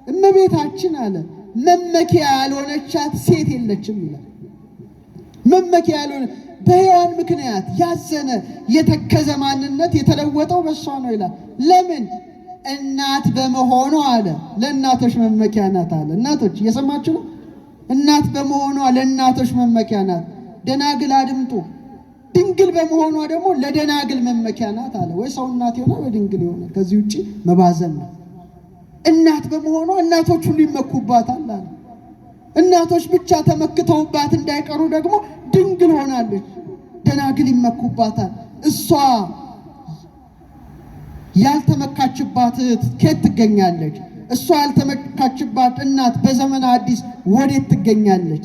እመቤታችን አለ መመኪያ ያልሆነቻት ሴት የለችም ይላል። መመኪያ ያልሆነ በሔዋን ምክንያት ያዘነ የተከዘ ማንነት የተለወጠው በሷ ነው ይላል። ለምን? እናት በመሆኗ አለ። ለእናቶች መመኪያ ናት አለ። እናቶች እየሰማችሁ ነው? እናት በመሆኗ ለእናቶች መመኪያ ናት። ደናግል አድምጡ። ድንግል በመሆኗ ደግሞ ለደናግል መመኪያ ናት አለ። ወይ ሰው እናት ይሆናል ወይ ድንግል ይሆናል። ከዚህ ውጪ መባዘን ነው። እናት በመሆኗ እናቶች ሁሉ ይመኩባታል አለ። እናቶች ብቻ ተመክተውባት እንዳይቀሩ ደግሞ ድንግል ሆናለች። ደናግል ይመኩባታል። እሷ ያልተመካችባት ከየት ትገኛለች? እሷ ያልተመካችባት እናት በዘመነ አዲስ ወዴት ትገኛለች?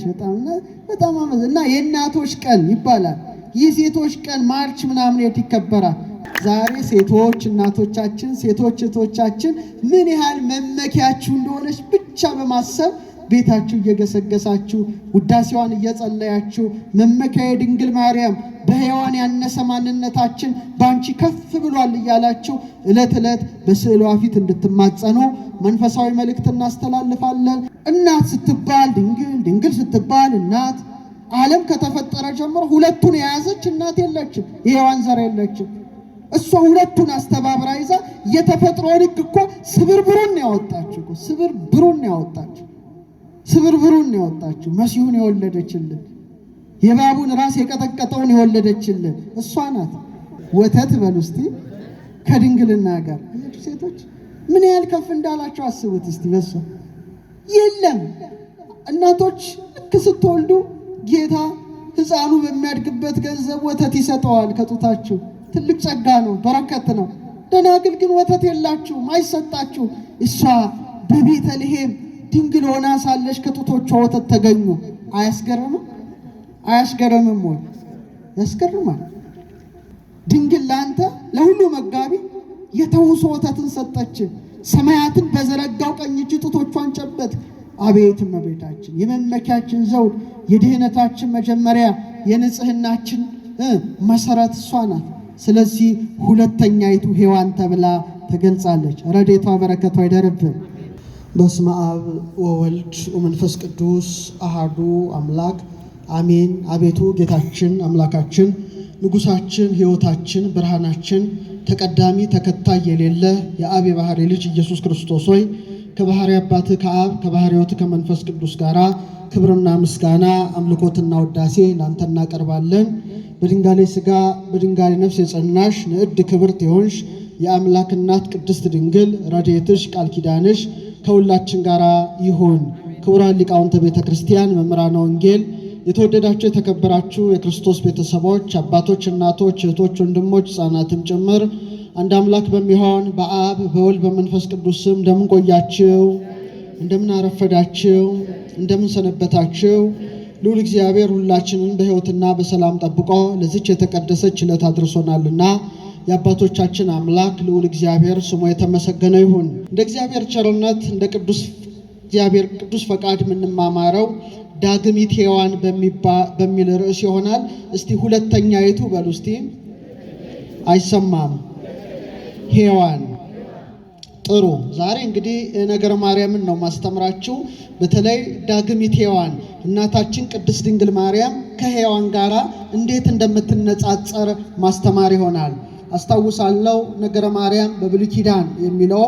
በጣም እና የእናቶች ቀን ይባላል። የሴቶች ቀን ማርች ምናምን የት ይከበራል? ዛሬ ሴቶች እናቶቻችን፣ ሴቶች እህቶቻችን ምን ያህል መመኪያችሁ እንደሆነች ብቻ በማሰብ ቤታችሁ እየገሰገሳችሁ ውዳሴዋን እየጸለያችሁ መመኪያ ድንግል ማርያም በሔዋን ያነሰ ማንነታችን ባንቺ ከፍ ብሏል እያላችሁ ዕለት ዕለት በስዕሏ ፊት እንድትማጸኑ መንፈሳዊ መልእክት እናስተላልፋለን። እናት ስትባል ድንግል፣ ድንግል ስትባል እናት። ዓለም ከተፈጠረ ጀምሮ ሁለቱን የያዘች እናት የለችም፣ የሔዋን ዘር የለችም። እሷ ሁለቱን አስተባብራ ይዛ የተፈጥሮ ሕግ እኮ ስብርብሩን ያወጣችው እኮ ስብርብሩን ያወጣችው መሲሁን የወለደችልን የእባቡን ራስ የቀጠቀጠውን የወለደችልን እሷ ናት። ወተት በሉ እስቲ ከድንግልና ጋር ሴቶች ምን ያህል ከፍ እንዳላቸው አስቡት እስቲ። በሷ የለም እናቶች ልክ ስትወልዱ ጌታ ሕፃኑ በሚያድግበት ገንዘብ ወተት ይሰጠዋል ከጡታችሁ። ትልቅ ጸጋ ነው፣ በረከት ነው። ደናግል ግን ወተት የላችሁም፣ አይሰጣችሁም። እሷ በቤተልሔም ድንግል ሆና ሳለች ከጡቶቿ ወተት ተገኙ። አያስገርምም? አያስገርምም ወይ? ያስገርማል። ድንግል ለአንተ ለሁሉ መጋቢ የተውሶ ወተትን ሰጠች። ሰማያትን በዘረጋው ቀኝ እጅ ጡቶቿን ጨበት። አቤት እመቤታችን የመመኪያችን ዘውድ፣ የድህነታችን መጀመሪያ፣ የንጽህናችን መሰረት እሷ ናት። ስለዚህ ሁለተኛይቱ ሔዋን ተብላ ተገልጻለች። ረድኤቷ በረከቷ ይደርብን። በስመ አብ ወወልድ ወመንፈስ ቅዱስ አሃዱ አምላክ አሜን። አቤቱ ጌታችን አምላካችን ንጉሳችን ሕይወታችን ብርሃናችን ተቀዳሚ ተከታይ የሌለ የአብ የባህሪ ልጅ ኢየሱስ ክርስቶስ ሆይ ከባህሪ አባት ከአብ ከባህሪ ሕይወት ከመንፈስ ቅዱስ ጋራ ክብርና ምስጋና አምልኮትና ውዳሴ ላንተ እናቀርባለን። በድንጋሌ ሥጋ በድንጋሌ ነፍስ የጸናሽ ንዕድ ክብርት የሆንሽ የአምላክ እናት ቅድስት ድንግል ረድኤትሽ ቃል ኪዳንሽ ከሁላችን ጋራ ይሁን። ክቡራን ሊቃውንተ ቤተ ክርስቲያን፣ መምህራነ ወንጌል፣ የተወደዳችሁ የተከበራችሁ የክርስቶስ ቤተሰቦች፣ አባቶች፣ እናቶች፣ እህቶች፣ ወንድሞች፣ ሕፃናትም ጭምር አንድ አምላክ በሚሆን በአብ በወልድ በመንፈስ ቅዱስ ስም እንደምን ቆያችሁ? እንደምን አረፈዳችሁ? እንደምን ሰነበታችሁ? ልዑል እግዚአብሔር ሁላችንን በሕይወትና በሰላም ጠብቆ ለዚች የተቀደሰች ዕለት አድርሶናልና የአባቶቻችን አምላክ ልዑል እግዚአብሔር ስሙ የተመሰገነ ይሁን። እንደ እግዚአብሔር ቸርነት እንደ እግዚአብሔር ቅዱስ ፈቃድ የምንማማረው ዳግሚት ሔዋን በሚል ርዕስ ይሆናል። እስቲ ሁለተኛይቱ በሉ እስቲ። አይሰማም? ሔዋን። ጥሩ። ዛሬ እንግዲህ ነገረ ማርያምን ነው ማስተምራችሁ። በተለይ ዳግሚት ሔዋን እናታችን ቅድስት ድንግል ማርያም ከሔዋን ጋራ እንዴት እንደምትነጻጸር ማስተማር ይሆናል። አስታውሳለሁ ነገረ ማርያም በብሉይ ኪዳን የሚለው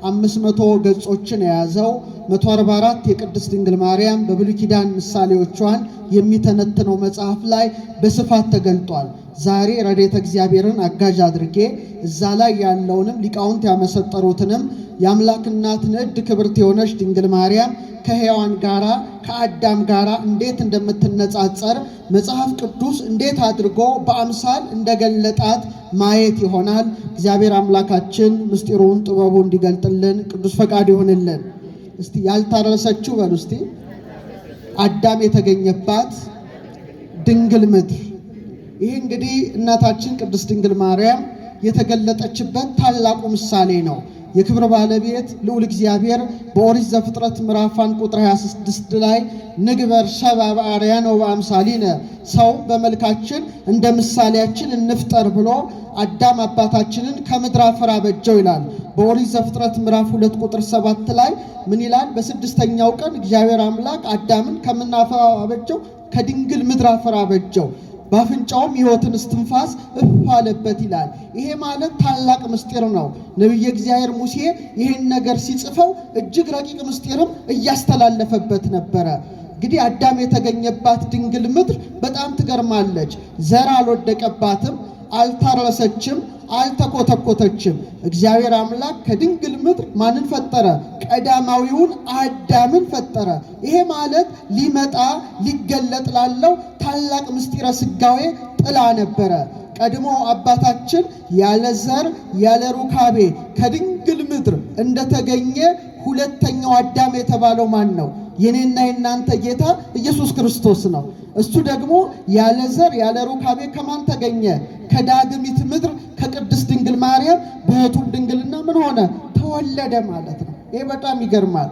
500 ገጾችን የያዘው 144 የቅድስት ድንግል ማርያም በብሉይ ኪዳን ምሳሌዎቿን የሚተነትነው መጽሐፍ ላይ በስፋት ተገልጧል። ዛሬ ረድኤተ እግዚአብሔርን አጋዥ አድርጌ እዛ ላይ ያለውንም ሊቃውንት ያመሰጠሩትንም የአምላክ እናት ንዕድ ክብርት የሆነች ድንግል ማርያም ከሔዋን ጋራ ከአዳም ጋራ እንዴት እንደምትነጻጸር መጽሐፍ ቅዱስ እንዴት አድርጎ በአምሳል እንደገለጣት ማየት ይሆናል። እግዚአብሔር አምላካችን ምስጢሩን ጥበቡ እንዲገልጥልን ቅዱስ ፈቃድ ይሆንልን። እስቲ ያልታረሰችው በሉ እስቲ። አዳም የተገኘባት ድንግል ምድር። ይህ እንግዲህ እናታችን ቅድስት ድንግል ማርያም የተገለጠችበት ታላቁ ምሳሌ ነው። የክብር ባለቤት ልዑል እግዚአብሔር በኦሪት ዘፍጥረት ምዕራፍ 1 ቁጥር 26 ላይ ንግበር ሰብአ በአርአያነ ወበአምሳሊነ ሰው በመልካችን እንደ ምሳሌያችን እንፍጠር ብሎ አዳም አባታችንን ከምድር አፈር አበጀው ይላል። በኦሪት ዘፍጥረት ምዕራፍ 2 ቁጥር 7 ላይ ምን ይላል? በስድስተኛው ቀን እግዚአብሔር አምላክ አዳምን ከምን አፈር አበጀው? ከድንግል ምድር አፈር አበጀው። በአፍንጫውም ሕይወትን እስትንፋስ እፍ አለበት ይላል። ይሄ ማለት ታላቅ ምስጢር ነው። ነቢየ እግዚአብሔር ሙሴ ይህን ነገር ሲጽፈው እጅግ ረቂቅ ምስጢርም እያስተላለፈበት ነበረ። እንግዲህ አዳም የተገኘባት ድንግል ምድር በጣም ትገርማለች። ዘር አልወደቀባትም፣ አልታረሰችም፣ አልተኮተኮተችም። እግዚአብሔር አምላክ ከድንግል ምድር ማንን ፈጠረ? ቀዳማዊውን አዳምን ፈጠረ። ይሄ ማለት ሊመጣ ሊገለጥ ላለው ታላቅ ምስጢረ ሥጋዌ ጥላ ነበረ። ቀድሞ አባታችን ያለ ዘር ያለ ሩካቤ ከድንግል ምድር እንደተገኘ ሁለተኛው አዳም የተባለው ማን ነው? የኔና የናንተ ጌታ ኢየሱስ ክርስቶስ ነው። እሱ ደግሞ ያለ ዘር ያለ ሩካቤ ከማን ተገኘ? ከዳግሚት ምድር ከቅድስት ድንግል ማርያም በሕቱም ድንግልና ምን ሆነ? ተወለደ ማለት ነው። ይሄ በጣም ይገርማል።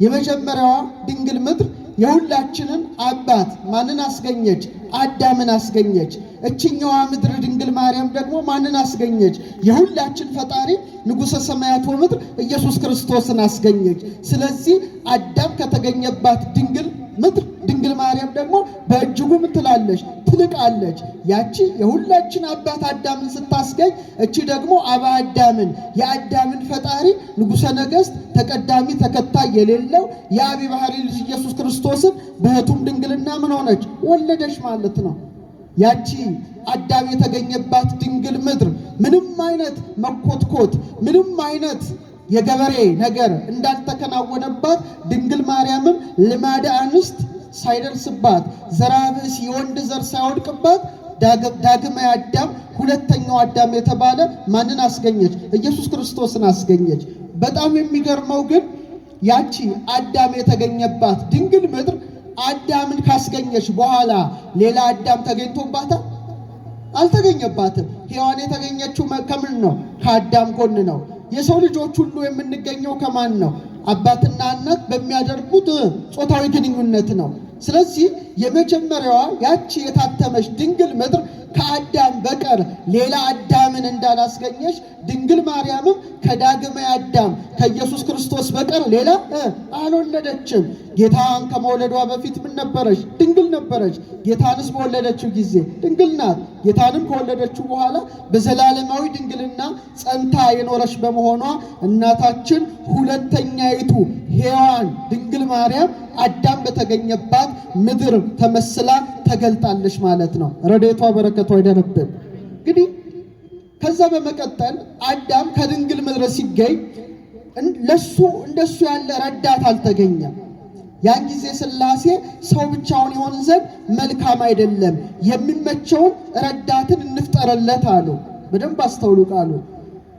የመጀመሪያዋ ድንግል ምድር የሁላችንን አባት ማንን አስገኘች? አዳምን አስገኘች። እችኛዋ ምድር ድንግል ማርያም ደግሞ ማንን አስገኘች? የሁላችን ፈጣሪ ንጉሠ ሰማያት ወምድር ኢየሱስ ክርስቶስን አስገኘች። ስለዚህ አዳም ከተገኘባት ድንግል ምድር ድንግል ማርያም ደግሞ በእጅጉ ምን ትላለች? ትልቃለች። ያቺ የሁላችን አባት አዳምን ስታስገኝ፣ እቺ ደግሞ አባ አዳምን የአዳምን ፈጣሪ ንጉሠ ነገሥት ተቀዳሚ ተከታይ የሌለው የአብ ባሕሪ ልጅ ኢየሱስ ክርስቶስን በሕቱም ድንግልና ምን ሆነች? ወለደች ማለት ነው። ያቺ አዳም የተገኘባት ድንግል ምድር ምንም አይነት መኮትኮት ምንም አይነት የገበሬ ነገር እንዳልተከናወነባት ድንግል ማርያምም ልማደ አንስት ሳይደርስባት ዘርአ ብእሲ የወንድ ዘር ሳይወድቅባት ዳግማዊ አዳም ሁለተኛው አዳም የተባለ ማንን አስገኘች? ኢየሱስ ክርስቶስን አስገኘች። በጣም የሚገርመው ግን ያቺ አዳም የተገኘባት ድንግል ምድር አዳምን ካስገኘች በኋላ ሌላ አዳም ተገኝቶባታል? አልተገኘባትም። ሔዋን የተገኘችው ከምን ነው? ከአዳም ጎን ነው። የሰው ልጆች ሁሉ የምንገኘው ከማን ነው? አባትና እናት በሚያደርጉት ጾታዊ ግንኙነት ነው። ስለዚህ የመጀመሪያዋ ያቺ የታተመች ድንግል ምድር ከአዳም በቀር ሌላ አዳምን እንዳላስገኘች ድንግል ማርያምም ከዳግማዊ አዳም ከኢየሱስ ክርስቶስ በቀር ሌላ አልወለደችም። ጌታን ከመውለዷ በፊት ምን ነበረች? ድንግል ነበረች። ጌታንስ በወለደችው ጊዜ ድንግል ናት። ጌታንም ከወለደችው በኋላ በዘላለማዊ ድንግልና ጸንታ የኖረች በመሆኗ እናታችን ሁለተኛይቱ ሔዋን ድንግል ማርያም አዳም በተገኘባት ምድር ተመስላ ተገልጣለች ማለት ነው። ረድኤቷ በረከቷ ይደርብን። እንግዲህ ከዛ በመቀጠል አዳም ከድንግል ምድር ሲገኝ ለሱ እንደሱ ያለ ረዳት አልተገኘም። ያን ጊዜ ሥላሴ ሰው ብቻውን ይሆን ዘንድ መልካም አይደለም፣ የሚመቸውን ረዳትን እንፍጠርለት አሉ። በደንብ አስተውሉ ቃሉ።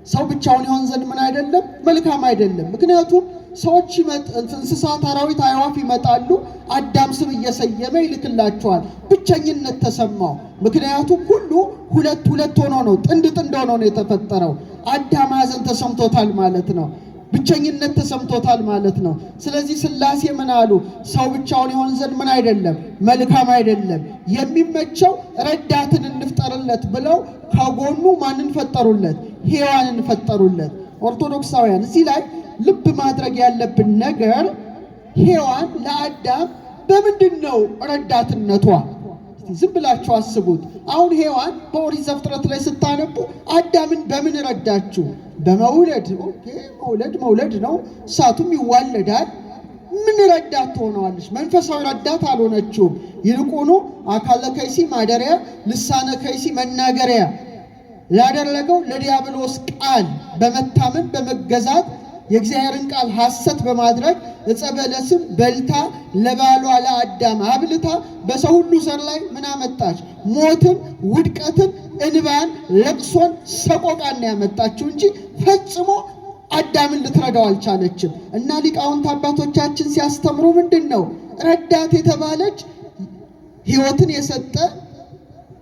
ሰው ብቻውን ይሆን ዘንድ ምን አይደለም? መልካም አይደለም። ምክንያቱም ሰዎች እንስሳት፣ አራዊት፣ አዕዋፍ ይመጣሉ። አዳም ስም እየሰየመ ይልክላቸዋል። ብቸኝነት ተሰማው። ምክንያቱም ሁሉ ሁለት ሁለት ሆኖ ነው፣ ጥንድ ጥንድ ሆኖ ነው የተፈጠረው። አዳም ሐዘን ተሰምቶታል ማለት ነው። ብቸኝነት ተሰምቶታል ማለት ነው። ስለዚህ ሥላሴ ምን አሉ? ሰው ብቻውን ይሆን ዘንድ ምን አይደለም? መልካም አይደለም፣ የሚመቸው ረዳትን እንፍጠርለት ብለው ከጎኑ ማንን ፈጠሩለት? ሔዋንን ፈጠሩለት። ኦርቶዶክሳውያን እዚህ ላይ ልብ ማድረግ ያለብን ነገር ሔዋን ለአዳም በምንድን ነው ረዳትነቷ? ዝም ብላችሁ አስቡት። አሁን ሔዋን በኦሪት ዘፍጥረት ላይ ስታነቡ አዳምን በምን ረዳችሁ? በመውለድ። ኦኬ፣ መውለድ ነው። እሳቱም ይዋለዳል። ምን ረዳት ትሆነዋለች? መንፈሳዊ ረዳት አልሆነችውም። ይልቁኑ አካለ ከይሲ ማደሪያ፣ ልሳነ ከይሲ መናገሪያ ላደረገው ለዲያብሎስ ቃል በመታመን በመገዛት የእግዚአብሔርን ቃል ሐሰት በማድረግ ዕፀ በለስም በልታ ለባሏ ለአዳም አብልታ በሰው ሁሉ ዘር ላይ ምን አመጣች? ሞትን፣ ውድቀትን፣ እንባን፣ ለቅሶን፣ ሰቆቃን ያመጣችው እንጂ ፈጽሞ አዳምን ልትረዳው አልቻለችም። እና ሊቃውንት አባቶቻችን ሲያስተምሩ ምንድን ነው ረዳት የተባለች ሕይወትን የሰጠ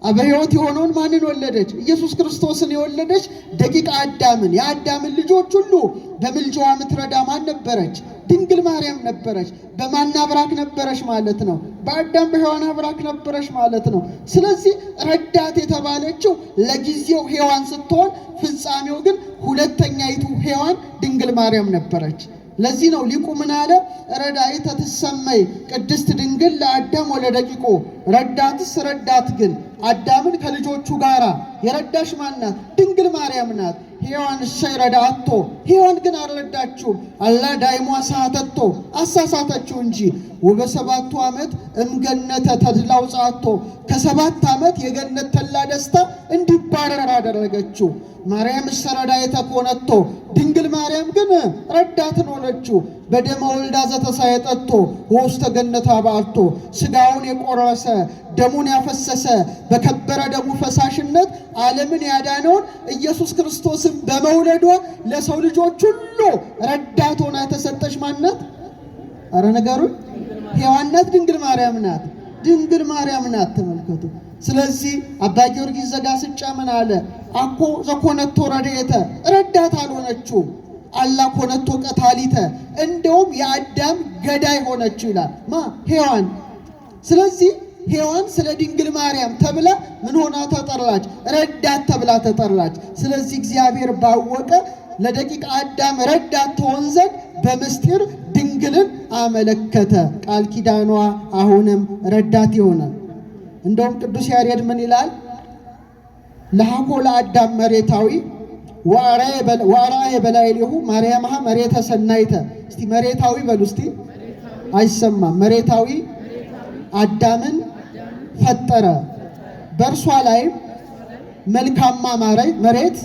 በሕይወት የሆነውን ማንን ወለደች? ኢየሱስ ክርስቶስን የወለደች ደቂቀ አዳምን የአዳምን ልጆች ሁሉ በምልጃዋ ምትረዳ ማን ነበረች? ድንግል ማርያም ነበረች። በማን አብራክ ነበረች ማለት ነው? በአዳም በሔዋን አብራክ ነበረች ማለት ነው። ስለዚህ ረዳት የተባለችው ለጊዜው ሔዋን ስትሆን ፍጻሜው ግን ሁለተኛይቱ ሔዋን ድንግል ማርያም ነበረች። ለዚህ ነው ሊቁ ምን አለ? ረዳኢተ ትሰመይ ቅድስት ድንግል ለአዳም ወለደቂቁ። ረዳትስ ረዳት ግን አዳምን ከልጆቹ ጋራ የረዳሽ ማናት? ድንግል ማርያም ናት። ሔዋን እሰይ ረዳአቶ፣ ሔዋን ግን አልረዳችውም። አላ ዳይሟ ሳተቶ፣ አሳሳተችው እንጂ። ወበሰባቱ ዓመት እምገነተ ተድላ አውጽአቶ፣ ከ7 ዓመት የገነት ተላ ደስታ እንዲባረር አደረገችው። ማርያም እሰ ረዳኢተ ኮነቶ፣ ድንግል ማርያም ግን ረዳትን ሆነችው። በደመ ወልዳ ዘተሳየጠቶ ወውስተ ገነታ ባልቶ፣ ሥጋውን የቆረሰ ደሙን ያፈሰሰ በከበረ ደሙ ፈሳሽነት ዓለምን ያዳነውን ኢየሱስ ክርስቶስን በመውለዷ ለሰው ልጆች ሁሉ ረዳት ሆና የተሰጠች ማናት? አረ ነገሩን ሔዋን ናት? ድንግል ማርያም ናት? ድንግል ማርያም ናት። ተመልከቱ። ስለዚህ አባ ጊዮርጊስ ዘጋስጫ ምን አለ? አኮ ዘኮነቶ ረድኤተ፣ ረዳት አልሆነችውም። አላ ኮነቶ ቀታሊተ፣ እንደውም የአዳም ገዳይ ሆነችው ይላል ማ? ሔዋን። ስለዚህ ሔዋን ስለ ድንግል ማርያም ተብላ ምን ሆና ተጠራች? ረዳት ተብላ ተጠራች። ስለዚህ እግዚአብሔር ባወቀ ለደቂቀ አዳም ረዳት ትሆን ዘንድ በምስጢር ድንግልን አመለከተ። ቃል ኪዳኗ አሁንም ረዳት ይሆናል። እንደውም ቅዱስ ያሬድ ምን ይላል? ለሐኮ ለአዳም መሬታዊ ወአርአየ በላዕሌሁ ማርያምሃ መሬተ ሰናይተ። እስቲ መሬታዊ በሉ እስቲ፣ አይሰማም። መሬታዊ አዳምን ፈጠረ፣ በእርሷ ላይም መልካማ መሬት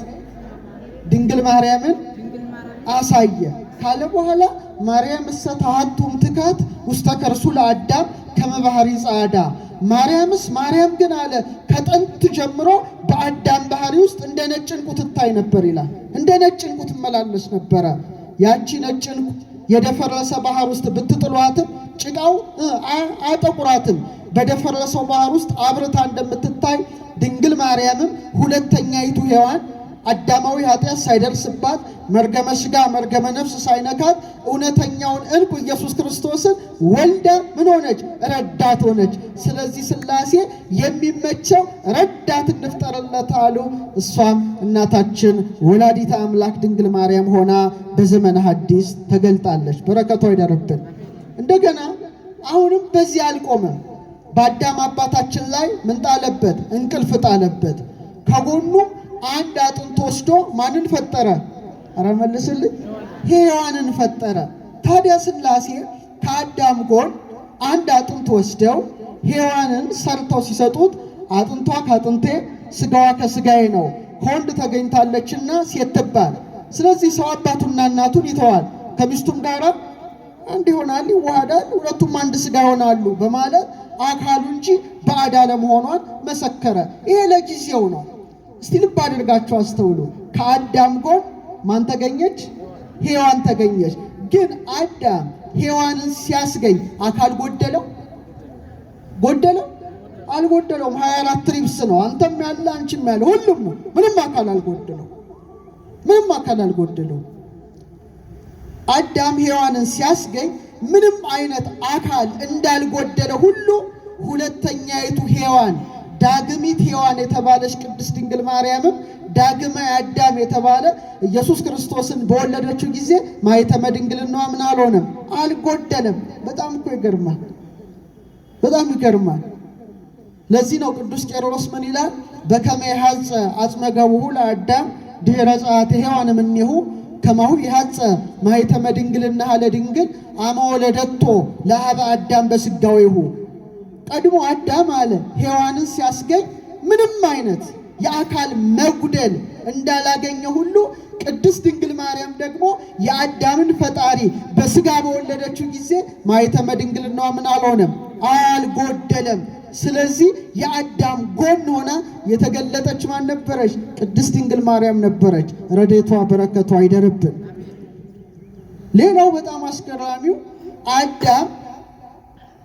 ድንግል ማርያምን አሳየ ካለ በኋላ ማርያም እሰ ተሐቱም ትካት ውስተ ከርሱ ለአዳም ከመ ባሕሪ ጻዕዳ። ማርያም ግን አለ ከጥንት ጀምሮ በአዳም ባህሪ ውስጥ እንደ ነጭ ዕንቁ ትታይ ነበር ይላል። እንደ ነጭ ዕንቁ ትመላለስ ነበረ። ያቺ ነጭ ዕንቁ የደፈረሰ ባህር ውስጥ ብትጥሏትም ጭቃው አያጠቁራትም። በደፈረሰው ባህር ውስጥ አብርታ እንደምትታይ ድንግል ማርያምም ሁለተኛይቱ ሔዋን አዳማዊ ኃጢአት ሳይደርስባት መርገመ ሥጋ መርገመ ነፍስ ሳይነካት እውነተኛውን ዕንቁ ኢየሱስ ክርስቶስን ወልዳ ምን ሆነች? ረዳት ሆነች። ስለዚህ ሥላሴ የሚመቸው ረዳት እንፍጠርለት አሉ። እሷም እናታችን ወላዲተ አምላክ ድንግል ማርያም ሆና በዘመነ ሐዲስ ተገልጣለች። በረከቷ ይደርብን። እንደገና አሁንም በዚህ አልቆመም። በአዳም አባታችን ላይ ምን ጣለበት? እንቅልፍ ጣለበት። ከጎኑ አንድ አጥንት ወስዶ ማንን ፈጠረ? አረ መልስልኝ። ሔዋንን ፈጠረ። ታዲያ ሥላሴ ከአዳም ጎን አንድ አጥንት ወስደው ሔዋንን ሰርተው ሲሰጡት አጥንቷ ከአጥንቴ ሥጋዋ ከሥጋዬ ነው፣ ከወንድ ተገኝታለችና ሴት ትባል። ስለዚህ ሰው አባቱና እናቱን ይተዋል፣ ከሚስቱም ጋር አንድ ይሆናል፣ ይዋሃዳል፣ ሁለቱም አንድ ሥጋ ይሆናሉ በማለት አካሉ እንጂ ባዕድ አለመሆኗን መሰከረ። ይሄ ለጊዜው ነው። እስቲ ልብ አድርጋችሁ አስተውሉ። ከአዳም ጎን ማን ተገኘች? ሔዋን ተገኘች። ግን አዳም ሔዋንን ሲያስገኝ አካል ጎደለው? አልጎደለውም። 24 ትሪብስ ነው። አንተም ያለ አንቺም ያለ ሁሉም ነው። ምንም አካል አልጎደለው። አዳም ሔዋንን ሲያስገኝ ምንም አይነት አካል እንዳልጎደለ ሁሉ ሁለተኛይቱ ሔዋን ዳግሚት ሔዋን የተባለች ቅድስት ድንግል ማርያምም ዳግማዊ አዳም የተባለ ኢየሱስ ክርስቶስን በወለደችው ጊዜ ማኅተመ ድንግልናዋ ምን አልሆነም? አልጎደለም። በጣም እኮ ይገርማል። ለዚህ ነው ቅዱስ ቄርሎስ ምን ይላል? በከመ ይሐጽ አጽመ ገቡሁ ለአዳም ድኅረ ጸአተ ሔዋን እምኔሁ ከማሁ ይሐጽ ማኅተመ ድንግልናሃ ለድንግል አመ ወለደቶ ለኀበ አዳም በሥጋዌሁ። ቀድሞ አዳም አለ ሔዋንን ሲያስገኝ ምንም አይነት የአካል መጉደል እንዳላገኘ ሁሉ ቅድስት ድንግል ማርያም ደግሞ የአዳምን ፈጣሪ በሥጋ በወለደችው ጊዜ ማኅተመ ድንግልናዋ ምን አልሆነም? አልጎደለም። ስለዚህ የአዳም ጎን ሆና የተገለጠች ማን ነበረች? ቅድስት ድንግል ማርያም ነበረች። ረድኤቷ በረከቷ አይደርብን። ሌላው በጣም አስገራሚው አዳም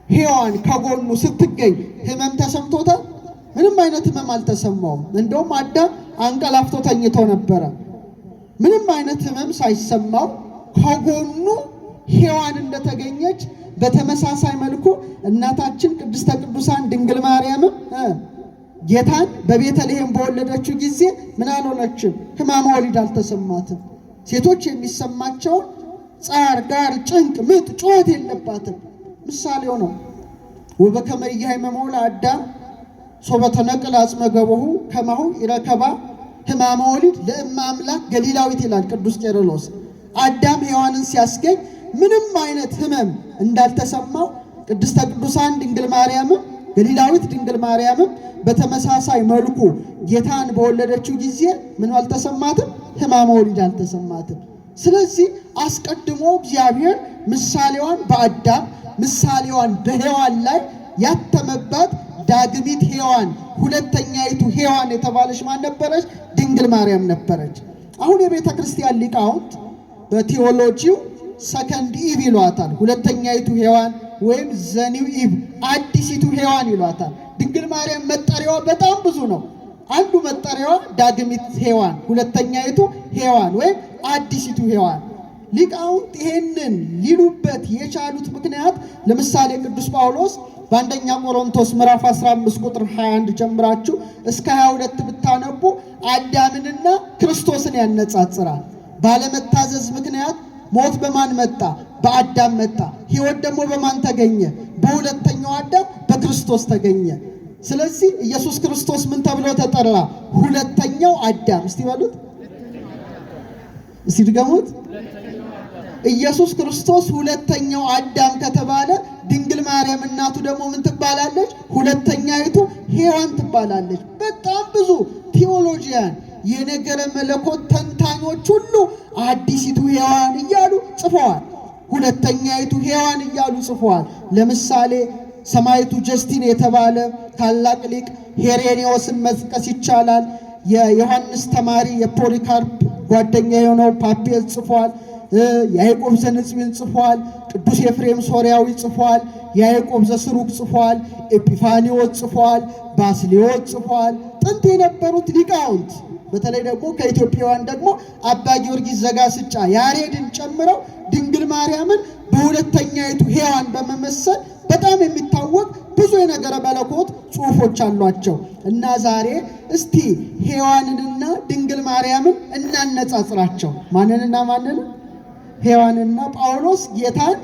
ሔዋን ከጎኑ ስትገኝ ሕመም ተሰምቶታል? ምንም አይነት ህመም አልተሰማውም። እንደውም አዳም አንቀላፍቶ ተኝቶ ነበረ። ምንም አይነት ህመም ሳይሰማው ከጎኑ ሔዋን እንደተገኘች በተመሳሳይ መልኩ እናታችን ቅድስተ ቅዱሳን ድንግል ማርያምም ጌታን በቤተልሔም በወለደችው ጊዜ ምን አልሆነችም? ሕማመ ወሊድ አልተሰማትም። ሴቶች የሚሰማቸውን ጻር፣ ጋር፣ ጭንቅ፣ ምጥ፣ ጩኸት የለባትም። ምሳሌው ነው። ወበከመ ኢያሕመሞ ለአዳም ሶበ ተነቅለ አጽመ ገቦሁ ከማሁ ይረከባ ሕማመ ወሊድ ለእመ አምላክ ገሊላዊት ይላል ቅዱስ ቄርሎስ። አዳም ሔዋንን ሲያስገኝ ምንም አይነት ህመም እንዳልተሰማው ቅድስተ ቅዱሳን ድንግል ማርያምም ገሊላዊት ድንግል ማርያምም በተመሳሳይ መልኩ ጌታን በወለደችው ጊዜ ምን አልተሰማትም? ሕማመ ወሊድ አልተሰማትም። ስለዚህ አስቀድሞ እግዚአብሔር ምሳሌዋን በአዳም ምሳሌዋን በሔዋን ላይ ያተመባት ዳግሚት ሔዋን ሁለተኛይቱ ሔዋን የተባለች ማን ነበረች? ድንግል ማርያም ነበረች። አሁን የቤተ ክርስቲያን ሊቃውንት በቴዎሎጂው ሰከንድ ኢቭ ይሏታል። ሁለተኛይቱ ሔዋን ወይም ዘኒው ኢቭ አዲሲቱ ሔዋን ይሏታል። ድንግል ማርያም መጠሪያዋ በጣም ብዙ ነው። አንዱ መጠሪያዋ ዳግሚት ሔዋን፣ ሁለተኛይቱ ሔዋን ወይም አዲሲቱ ሔዋን። ሊቃውንት ይሄንን ሊሉበት የቻሉት ምክንያት ለምሳሌ ቅዱስ ጳውሎስ በአንደኛ ቆሮንቶስ ምዕራፍ 15 ቁጥር 21 ጀምራችሁ እስከ 22 ብታነቡ አዳምንና ክርስቶስን ያነጻጽራል። ባለመታዘዝ ምክንያት ሞት በማን መጣ? በአዳም መጣ። ሕይወት ደግሞ በማን ተገኘ? በሁለተኛው አዳም በክርስቶስ ተገኘ። ስለዚህ ኢየሱስ ክርስቶስ ምን ተብሎ ተጠራ? ሁለተኛው አዳም። እስቲ በሉት፣ እስቲ ድገሙት። ኢየሱስ ክርስቶስ ሁለተኛው አዳም ከተባለ ድንግል ማርያም እናቱ ደግሞ ምን ትባላለች? ሁለተኛይቱ ሔዋን ትባላለች። በጣም ብዙ ቴዎሎጂያን የነገረ መለኮት ተንታኞች ሁሉ አዲሲቱ ሔዋን እያሉ ጽፈዋል። ሁለተኛይቱ ሔዋን እያሉ ጽፈዋል። ለምሳሌ ሰማዕቱ ጀስቲን የተባለ ታላቅ ሊቅ ሄሬኔዎስን መጥቀስ ይቻላል። የዮሐንስ ተማሪ የፖሊካርፕ ጓደኛ የሆነው ፓፒየስ ጽፏል። ያዕቆብ ዘንጽቢን ጽፏል። ቅዱስ ኤፍሬም ሶርያዊ ጽፏል። ያዕቆብ ዘስሩግ ጽፏል። ኤጲፋኒዎስ ጽፏል። ባስልዮስ ጽፏል። ጥንት የነበሩት ሊቃውንት በተለይ ደግሞ ከኢትዮጵያውያን ደግሞ አባ ጊዮርጊስ ዘጋስጫ ያሬድን ጨምረው ድንግል ማርያምን በሁለተኛይቱ ሔዋን በመመሰል በጣም የሚታወቅ ብዙ የነገረ መለኮት ጽሑፎች አሏቸው እና ዛሬ እስቲ ሔዋንንና ድንግል ማርያምን እናነጻጽራቸው። ማንንና ማንን? ሔዋንና ጳውሎስ ጌታን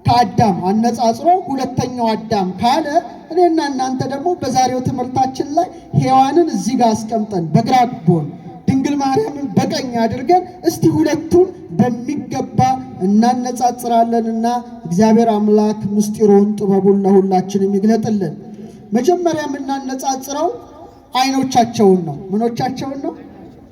ከአዳም አነጻጽሮ ሁለተኛው አዳም ካለ እኔና እናንተ ደግሞ በዛሬው ትምህርታችን ላይ ሔዋንን እዚህ ጋር አስቀምጠን በግራ ጎን ድንግል ማርያምን በቀኝ አድርገን እስቲ ሁለቱን በሚገባ እናነጻጽራለንና እግዚአብሔር አምላክ ምስጢሩን ጥበቡን ለሁላችንም ይግለጥልን። መጀመሪያ የምናነጻጽረው አይኖቻቸውን ነው። ምኖቻቸውን ነው?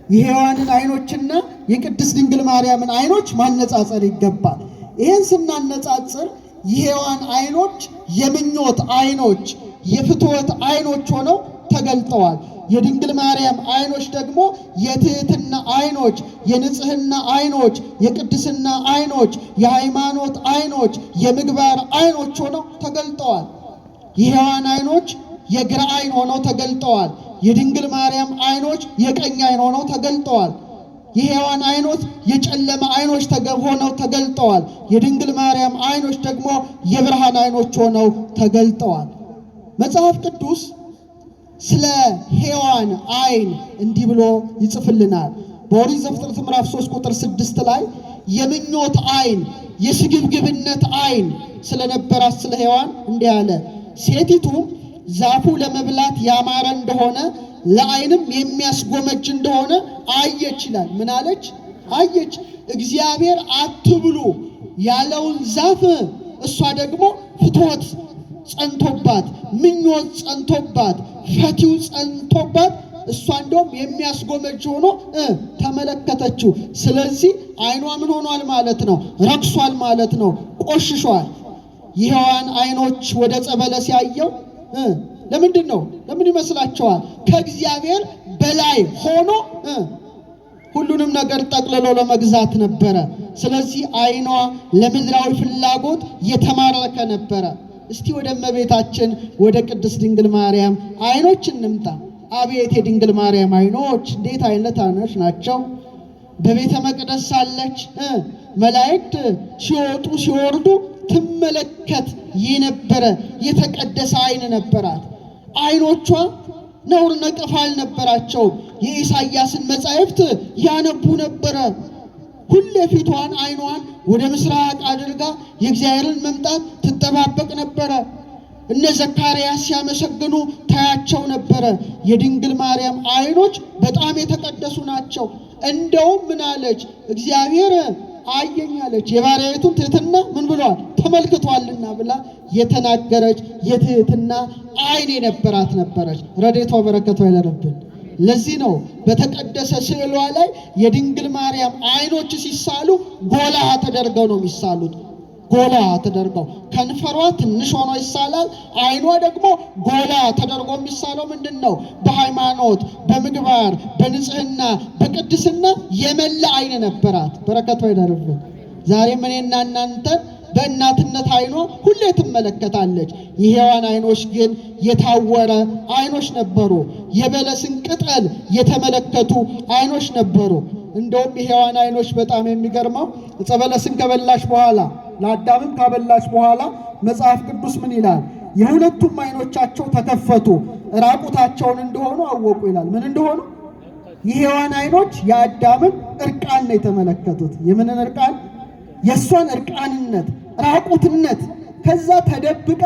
የሔዋንን አይኖችና የቅድስት ድንግል ማርያምን አይኖች ማነጻጸር ይገባል። ይህን ስናነጻጽር የሔዋን አይኖች የምኞት አይኖች፣ የፍትወት አይኖች ሆነው ተገልጠዋል። የድንግል ማርያም አይኖች ደግሞ የትህትና አይኖች፣ የንጽህና አይኖች፣ የቅድስና አይኖች፣ የሃይማኖት አይኖች፣ የምግባር አይኖች ሆነው ተገልጠዋል። የሔዋን አይኖች የግራ አይን ሆነው ተገልጠዋል። የድንግል ማርያም አይኖች የቀኝ አይን ሆነው ተገልጠዋል። የሔዋን አይኖች የጨለማ አይኖች ሆነው ተገልጠዋል። የድንግል ማርያም አይኖች ደግሞ የብርሃን አይኖች ሆነው ተገልጠዋል። መጽሐፍ ቅዱስ ስለ ሔዋን አይን እንዲህ ብሎ ይጽፍልናል። በኦሪት ዘፍጥረት ምዕራፍ 3 ቁጥር 6 ላይ የምኞት አይን፣ የስግብግብነት አይን ስለነበራት ስለ ሔዋን እንዲህ አለ። ሴቲቱም ዛፉ ለመብላት ያማረ እንደሆነ ለዓይንም የሚያስጎመጅ እንደሆነ አየች ይላል። ምን አለች? አየች። እግዚአብሔር አትብሉ ያለውን ዛፍ እሷ ደግሞ ፍትወት ጸንቶባት፣ ምኞት ጸንቶባት፣ ፈቲው ጸንቶባት እሷ እንደውም የሚያስጎመጅ ሆኖ ተመለከተችው። ስለዚህ አይኗ ምን ሆኗል ማለት ነው? ረክሷል ማለት ነው። ቆሽሿል። የሔዋን አይኖች ወደ ጸበለስ ያየው ለምንድን ነው? ለምን ይመስላችኋል? ከእግዚአብሔር በላይ ሆኖ ሁሉንም ነገር ጠቅልሎ ለመግዛት ነበረ። ስለዚህ አይኗ ለምድራዊ ፍላጎት የተማረከ ነበረ። እስቲ ወደ እመቤታችን ወደ ቅድስት ድንግል ማርያም አይኖች እንምጣ። አቤት የድንግል ማርያም አይኖች እንዴት አይነት አይኖች ናቸው! በቤተ መቅደስ ሳለች መላእክት ሲወጡ ሲወርዱ ትመለከት የነበረ የተቀደሰ አይን ነበራት። አይኖቿ ነውር ነቀፋ አልነበራቸውም። የኢሳይያስን መጻሕፍት ያነቡ ነበረ። ሁሌ ፊቷን አይኗን ወደ ምስራቅ አድርጋ የእግዚአብሔርን መምጣት ትጠባበቅ ነበረ። እነ ዘካርያስ ሲያመሰግኑ ታያቸው ነበረ። የድንግል ማርያም አይኖች በጣም የተቀደሱ ናቸው። እንደውም ምን አለች? እግዚአብሔር አየኝ አለች። የባሪያይቱን ትሕትና ምን ብሏል? ተመልክቷልና ብላ የተናገረች የትሕትና አይን የነበራት ነበረች። ረድኤቷ በረከቷ ይደርብን። ለዚህ ነው በተቀደሰ ስዕሏ ላይ የድንግል ማርያም አይኖች ሲሳሉ ጎላ ተደርገው ነው የሚሳሉት። ጎላ ተደርገው ከንፈሯ ትንሽ ሆኖ ይሳላል። አይኗ ደግሞ ጎላ ተደርጎ የሚሳለው ምንድን ነው? በሃይማኖት፣ በምግባር፣ በንጽህና፣ በቅድስና የመላ አይን ነበራት። በረከቷ ይደርብን። ዛሬም እኔና እናንተ በእናትነት አይኗ ሁሌ ትመለከታለች። የሔዋን አይኖች ግን የታወረ አይኖች ነበሩ። የበለስን ቅጠል የተመለከቱ አይኖች ነበሩ። እንደውም የሔዋን አይኖች በጣም የሚገርመው ዕፀ በለስን ከበላች በኋላ ለአዳምም ካበላች በኋላ መጽሐፍ ቅዱስ ምን ይላል? የሁለቱም አይኖቻቸው ተከፈቱ፣ ራቁታቸውን እንደሆኑ አወቁ ይላል። ምን እንደሆኑ? የሔዋን አይኖች የአዳምን እርቃን ነው የተመለከቱት። የምንን እርቃን? የእሷን እርቃንነት፣ ራቁትነት። ከዛ ተደብቃ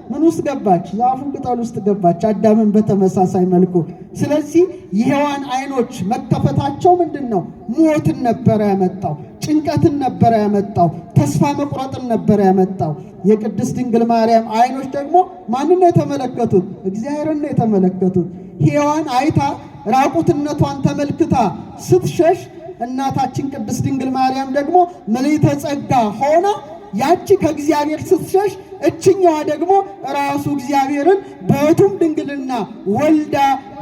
ምን ውስጥ ገባች? ዛፉ ቅጠል ውስጥ ገባች። አዳምን በተመሳሳይ መልኩ። ስለዚህ የሔዋን አይኖች መከፈታቸው ምንድን ነው? ሞትን ነበረ ያመጣው፣ ጭንቀትን ነበረ ያመጣው፣ ተስፋ መቁረጥን ነበረ ያመጣው። የቅድስት ድንግል ማርያም አይኖች ደግሞ ማንን ነው የተመለከቱት? እግዚአብሔርን ነው የተመለከቱት። ሔዋን አይታ ራቁትነቷን ተመልክታ ስትሸሽ፣ እናታችን ቅድስት ድንግል ማርያም ደግሞ ምልዕተ ጸጋ ሆና ያቺ ከእግዚአብሔር ስትሸሽ፣ እችኛዋ ደግሞ ራሱ እግዚአብሔርን በሕቱም ድንግልና ወልዳ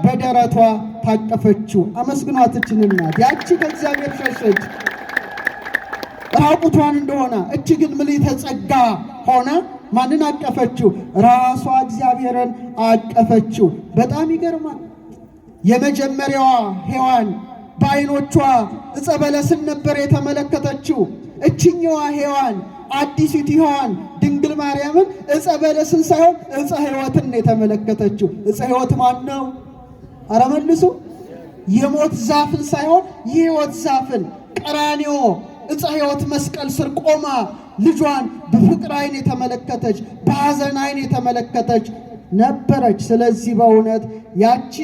በደረቷ ታቀፈችው። አመስግኗት እችን እናት። ያቺ ከእግዚአብሔር ሸሸች ራቁቷን እንደሆነ፣ እች ግን ምልዕተ ጸጋ ሆና ማንን አቀፈችው? ራሷ እግዚአብሔርን አቀፈችው። በጣም ይገርማል። የመጀመሪያዋ ሔዋን በዓይኖቿ ዕፀ በለስን ነበር የተመለከተችው። እችኛዋ ሔዋን አዲሲቱ ሔዋን ድንግል ማርያምን ዕፀ በለስን ሳይሆን ዕፀ ሕይወትን የተመለከተችው። ዕፀ ሕይወት ማን ነው? ኧረ መልሱ። የሞት ዛፍን ሳይሆን የሕይወት ዛፍን ቀራንዮ ዕፀ ሕይወት መስቀል ስር ቆማ ልጇን በፍቅር አይን የተመለከተች፣ በሐዘን አይን የተመለከተች ነበረች። ስለዚህ በእውነት ያቺ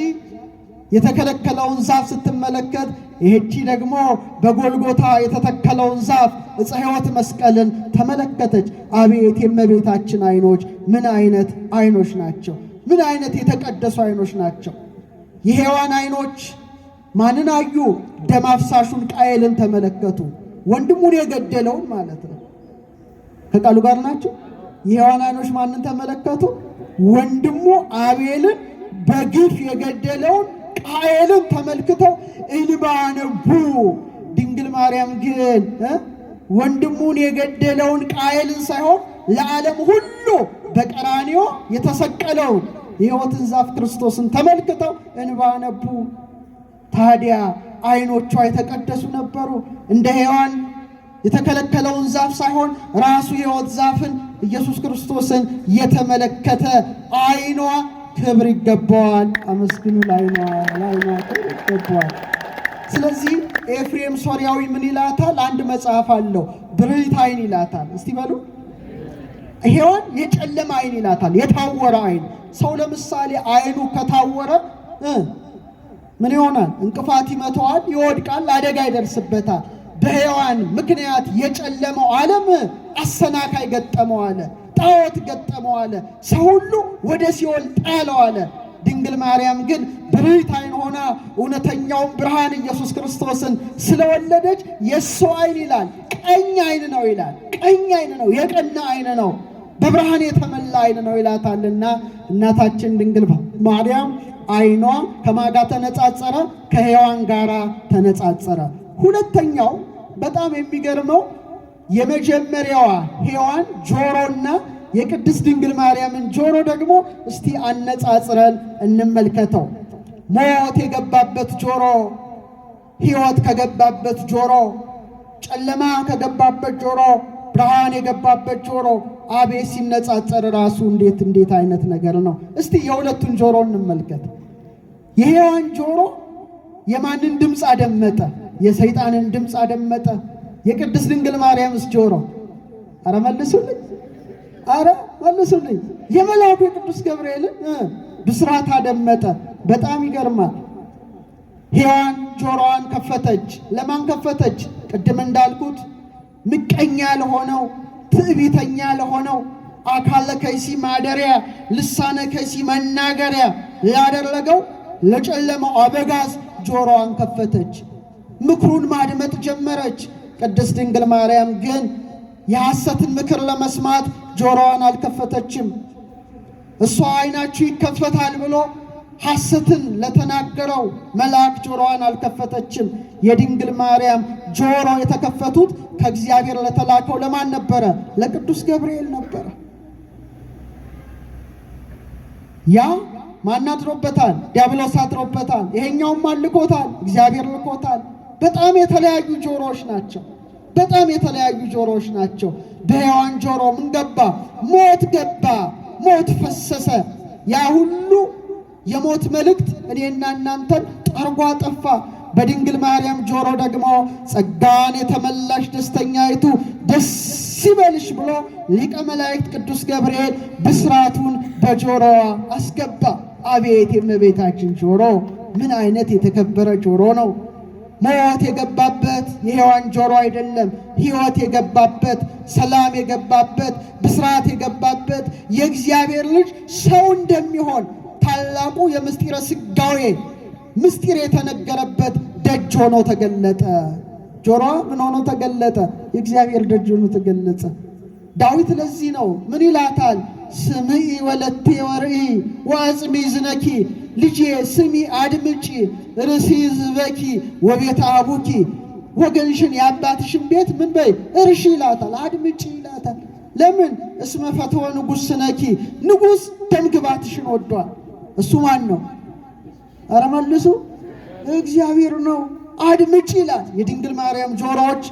የተከለከለውን ዛፍ ስትመለከት፣ ይህቺ ደግሞ በጎልጎታ የተተከለውን ዛፍ ዕፀ ሕይወት መስቀልን ተመለከተች። አቤት የእመቤታችን አይኖች ምን አይነት አይኖች ናቸው! ምን አይነት የተቀደሱ አይኖች ናቸው! የሔዋን አይኖች ማንን አዩ? ደም አፍሳሹን ቃየልን ተመለከቱ። ወንድሙን የገደለውን ማለት ነው። ከቃሉ ጋር ናቸው። የሔዋን አይኖች ማንን ተመለከቱ? ወንድሙ አቤልን በግፍ የገደለውን ቃየልን ተመልክተው እንባ አነቡ። ድንግል ማርያም ግን ወንድሙን የገደለውን ቃየልን ሳይሆን ለዓለም ሁሉ በቀራንዮ የተሰቀለውን የሕይወትን ዛፍ ክርስቶስን ተመልክተው እንባ አነቡ። ታዲያ አይኖቿ የተቀደሱ ነበሩ። እንደ ሔዋን የተከለከለውን ዛፍ ሳይሆን ራሱ የሕይወት ዛፍን ኢየሱስ ክርስቶስን የተመለከተ አይኗ ክብር ይገባዋል። አመስግኑ። ለዓይኗ ክብር ይገባዋል። ስለዚህ ኤፍሬም ሶርያዊ ምን ይላታል? አንድ መጽሐፍ አለው፣ ብርህት አይን ይላታል። እስቲ በሉ። ሔዋን የጨለመ አይን ይላታል፣ የታወረ አይን። ሰው ለምሳሌ አይኑ ከታወረ ምን ይሆናል? እንቅፋት ይመተዋል፣ ይወድቃል፣ አደጋ ይደርስበታል። በሔዋን ምክንያት የጨለመው ዓለም አሰናካይ ገጠመው አለ፣ ጣዖት ገጠመው አለ፣ ሰው ሁሉ ወደ ሲኦል ጣለው አለ። ድንግል ማርያም ግን ብርህት አይን ሆና እውነተኛውን ብርሃን ኢየሱስ ክርስቶስን ስለወለደች የእሱ አይን ይላል ቀኝ አይን ነው ይላል። ቀኝ አይን ነው፣ የቀና አይን ነው፣ በብርሃን የተመላ አይን ነው ይላታልና እናታችን ድንግል ማርያም አይኗ ከማጋ ተነጻጸረ? ከሔዋን ጋራ ተነጻጸረ። ሁለተኛው በጣም የሚገርመው የመጀመሪያዋ ሔዋን ጆሮና የቅድስት ድንግል ማርያምን ጆሮ ደግሞ እስቲ አነጻጽረን እንመልከተው። ሞት የገባበት ጆሮ፣ ሕይወት ከገባበት ጆሮ፣ ጨለማ ከገባበት ጆሮ፣ ብርሃን የገባበት ጆሮ አቤት ሲነጻጸር ራሱ እንዴት አይነት ነገር ነው! እስቲ የሁለቱን ጆሮ እንመልከት። የሔዋን ጆሮ የማንን ድምፅ አደመጠ? የሰይጣንን ድምፅ አደመጠ። የቅድስት ድንግል ማርያምስ ጆሮ? አረ መልሱልኝ! አረ መልሱልኝ! የመልአኩ የቅዱስ ገብርኤልን ብስራት አደመጠ። በጣም ይገርማል። ሔዋን ጆሮዋን ከፈተች። ለማን ከፈተች? ቅድም እንዳልኩት ምቀኛ ለሆነው፣ ትዕቢተኛ ለሆነው፣ አካለ ከይሲ ማደሪያ፣ ልሳነ ከይሲ መናገሪያ ላደረገው ለጨለማው አበጋዝ ጆሮዋን ከፈተች። ምክሩን ማድመጥ ጀመረች። ቅድስት ድንግል ማርያም ግን የሐሰትን ምክር ለመስማት ጆሮዋን አልከፈተችም። እሷ ዓይናችሁ ይከፈታል ብሎ ሐሰትን ለተናገረው መልአክ ጆሮዋን አልከፈተችም። የድንግል ማርያም ጆሮ የተከፈቱት ከእግዚአብሔር ለተላከው ለማን ነበረ? ለቅዱስ ገብርኤል ነበረ። ያ ማን አድሮበታል? ዲያብሎስ አድሮበታል። ይሄኛውም ልኮታል፣ እግዚአብሔር ልኮታል። በጣም የተለያዩ ጆሮዎች ናቸው። በጣም የተለያዩ ጆሮዎች ናቸው። በሔዋን ጆሮ ምን ገባ? ሞት ገባ። ሞት ፈሰሰ። ያ ሁሉ የሞት መልእክት እኔና እናንተን ጠርጎ አጠፋ። በድንግል ማርያም ጆሮ ደግሞ ጸጋን የተመላሽ ደስተኛይቱ ደስ ይበልሽ ብሎ ሊቀ መላእክት ቅዱስ ገብርኤል ብስራቱን በጆሮዋ አስገባ። አቤት የእመቤታችን ጆሮ ምን አይነት የተከበረ ጆሮ ነው! ሞት የገባበት የሔዋን ጆሮ አይደለም። ሕይወት የገባበት፣ ሰላም የገባበት፣ ብስራት የገባበት የእግዚአብሔር ልጅ ሰው እንደሚሆን ታላቁ የምስጢረ ሥጋዌ ምስጢር የተነገረበት ደጅ ሆኖ ተገለጠ። ጆሮዋ ምን ሆኖ ተገለጠ? የእግዚአብሔር ደጅ ሆኖ ተገለጸ። ዳዊት ለዚህ ነው ምን ይላታል? ስምዒ ወለቴ ወርኢ ወአጽሚ ዝነኪ፣ ልጄ ስሚ አድምጪ፣ ርእሲ ዝበኪ ወቤተ አቡኪ፣ ወገንሽን የአባትሽን ቤት ምን በይ እርሺ ይላታል፣ አድምጪ ይላታል። ለምን? እስመ ፈትወ ንጉሥ ስነኪ፣ ንጉሥ ደምግባትሽን ወዷል። እሱ ማን ነው? አረ መልሱ! እግዚአብሔር ነው። አድምጪ ይላል። የድንግል ማርያም ጆሮዎች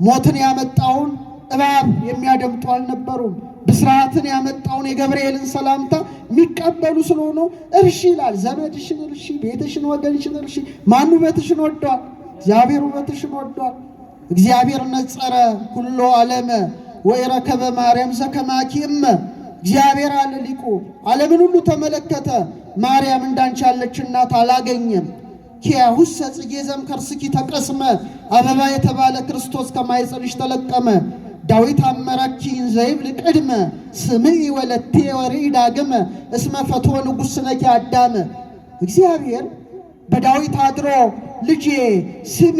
ሞትን ያመጣውን እባብ የሚያደምጡ አልነበሩም። ብስራትን ያመጣውን የገብርኤልን ሰላምታ የሚቀበሉ ስለሆኑ እርሺ ይላል። ዘመድሽን እርሺ፣ ቤትሽን፣ ወገንሽን እርሺ። ማን ውበትሽን ወዷል? እግዚአብሔር ውበትሽን ወዷል። እግዚአብሔር ነጸረ ኩሎ ዓለመ ወይረከበ ማርያም ዘከማኪ እመ። እግዚአብሔር አለ ሊቁ ዓለምን ሁሉ ተመለከተ፣ ማርያም እንዳንቺ ያለች እናት አላገኘም። ኪያሁሰ ጽጌ ዘእምከርስኪ ተቀስመ፣ አበባ የተባለ ክርስቶስ ከማኅፀንሽ ተለቀመ። ዳዊት አመረኪ እንዘይብል ቅድመ፣ ስምዒ ወለቴ ወርኢ ዳግመ፣ እስመ ፈትወ ንጉሥ ስነኪ አዳመ። እግዚአብሔር በዳዊት አድሮ ልጄ ስሚ፣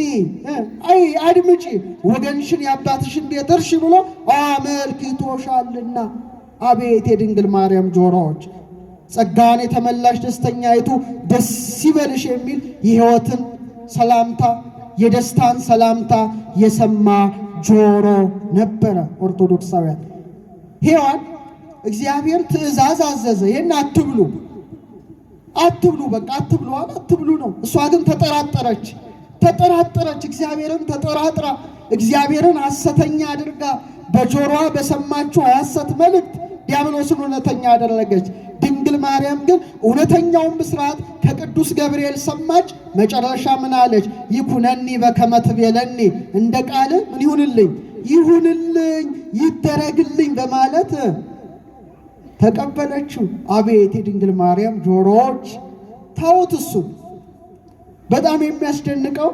አድምጪ፣ ወገንሽን የአባትሽን ቤት እርሺ ብሎ አመልክቶሻልና። አቤት የድንግል ማርያም ጆሮዎች! ጸጋን የተመላሽ ደስተኛይቱ ደስ ይበልሽ የሚል የሕይወትን ሰላምታ የደስታን ሰላምታ የሰማ ጆሮ ነበረ። ኦርቶዶክሳውያን ሔዋን እግዚአብሔር ትእዛዝ አዘዘ። ይህን አትብሉ አትብሉ፣ በቃ አትብሉ አለ። አትብሉ ነው። እሷ ግን ተጠራጠረች። እግዚአብሔርን ተጠራጥራ እግዚአብሔርን ሐሰተኛ አድርጋ በጆሮዋ በሰማችው የሐሰት መልእክት ዲያብሎስን እውነተኛ አደረገች። ድንግል ማርያም ግን እውነተኛውን ብስራት ከቅዱስ ገብርኤል ሰማች። መጨረሻ ምን አለች? ይኩነኒ በከመ ትቤለኒ፣ እንደ ቃል ምን ይሁንልኝ፣ ይደረግልኝ በማለት ተቀበለችው። አቤት የድንግል ማርያም ጆሮዎች! ታውት እሱ በጣም የሚያስደንቀው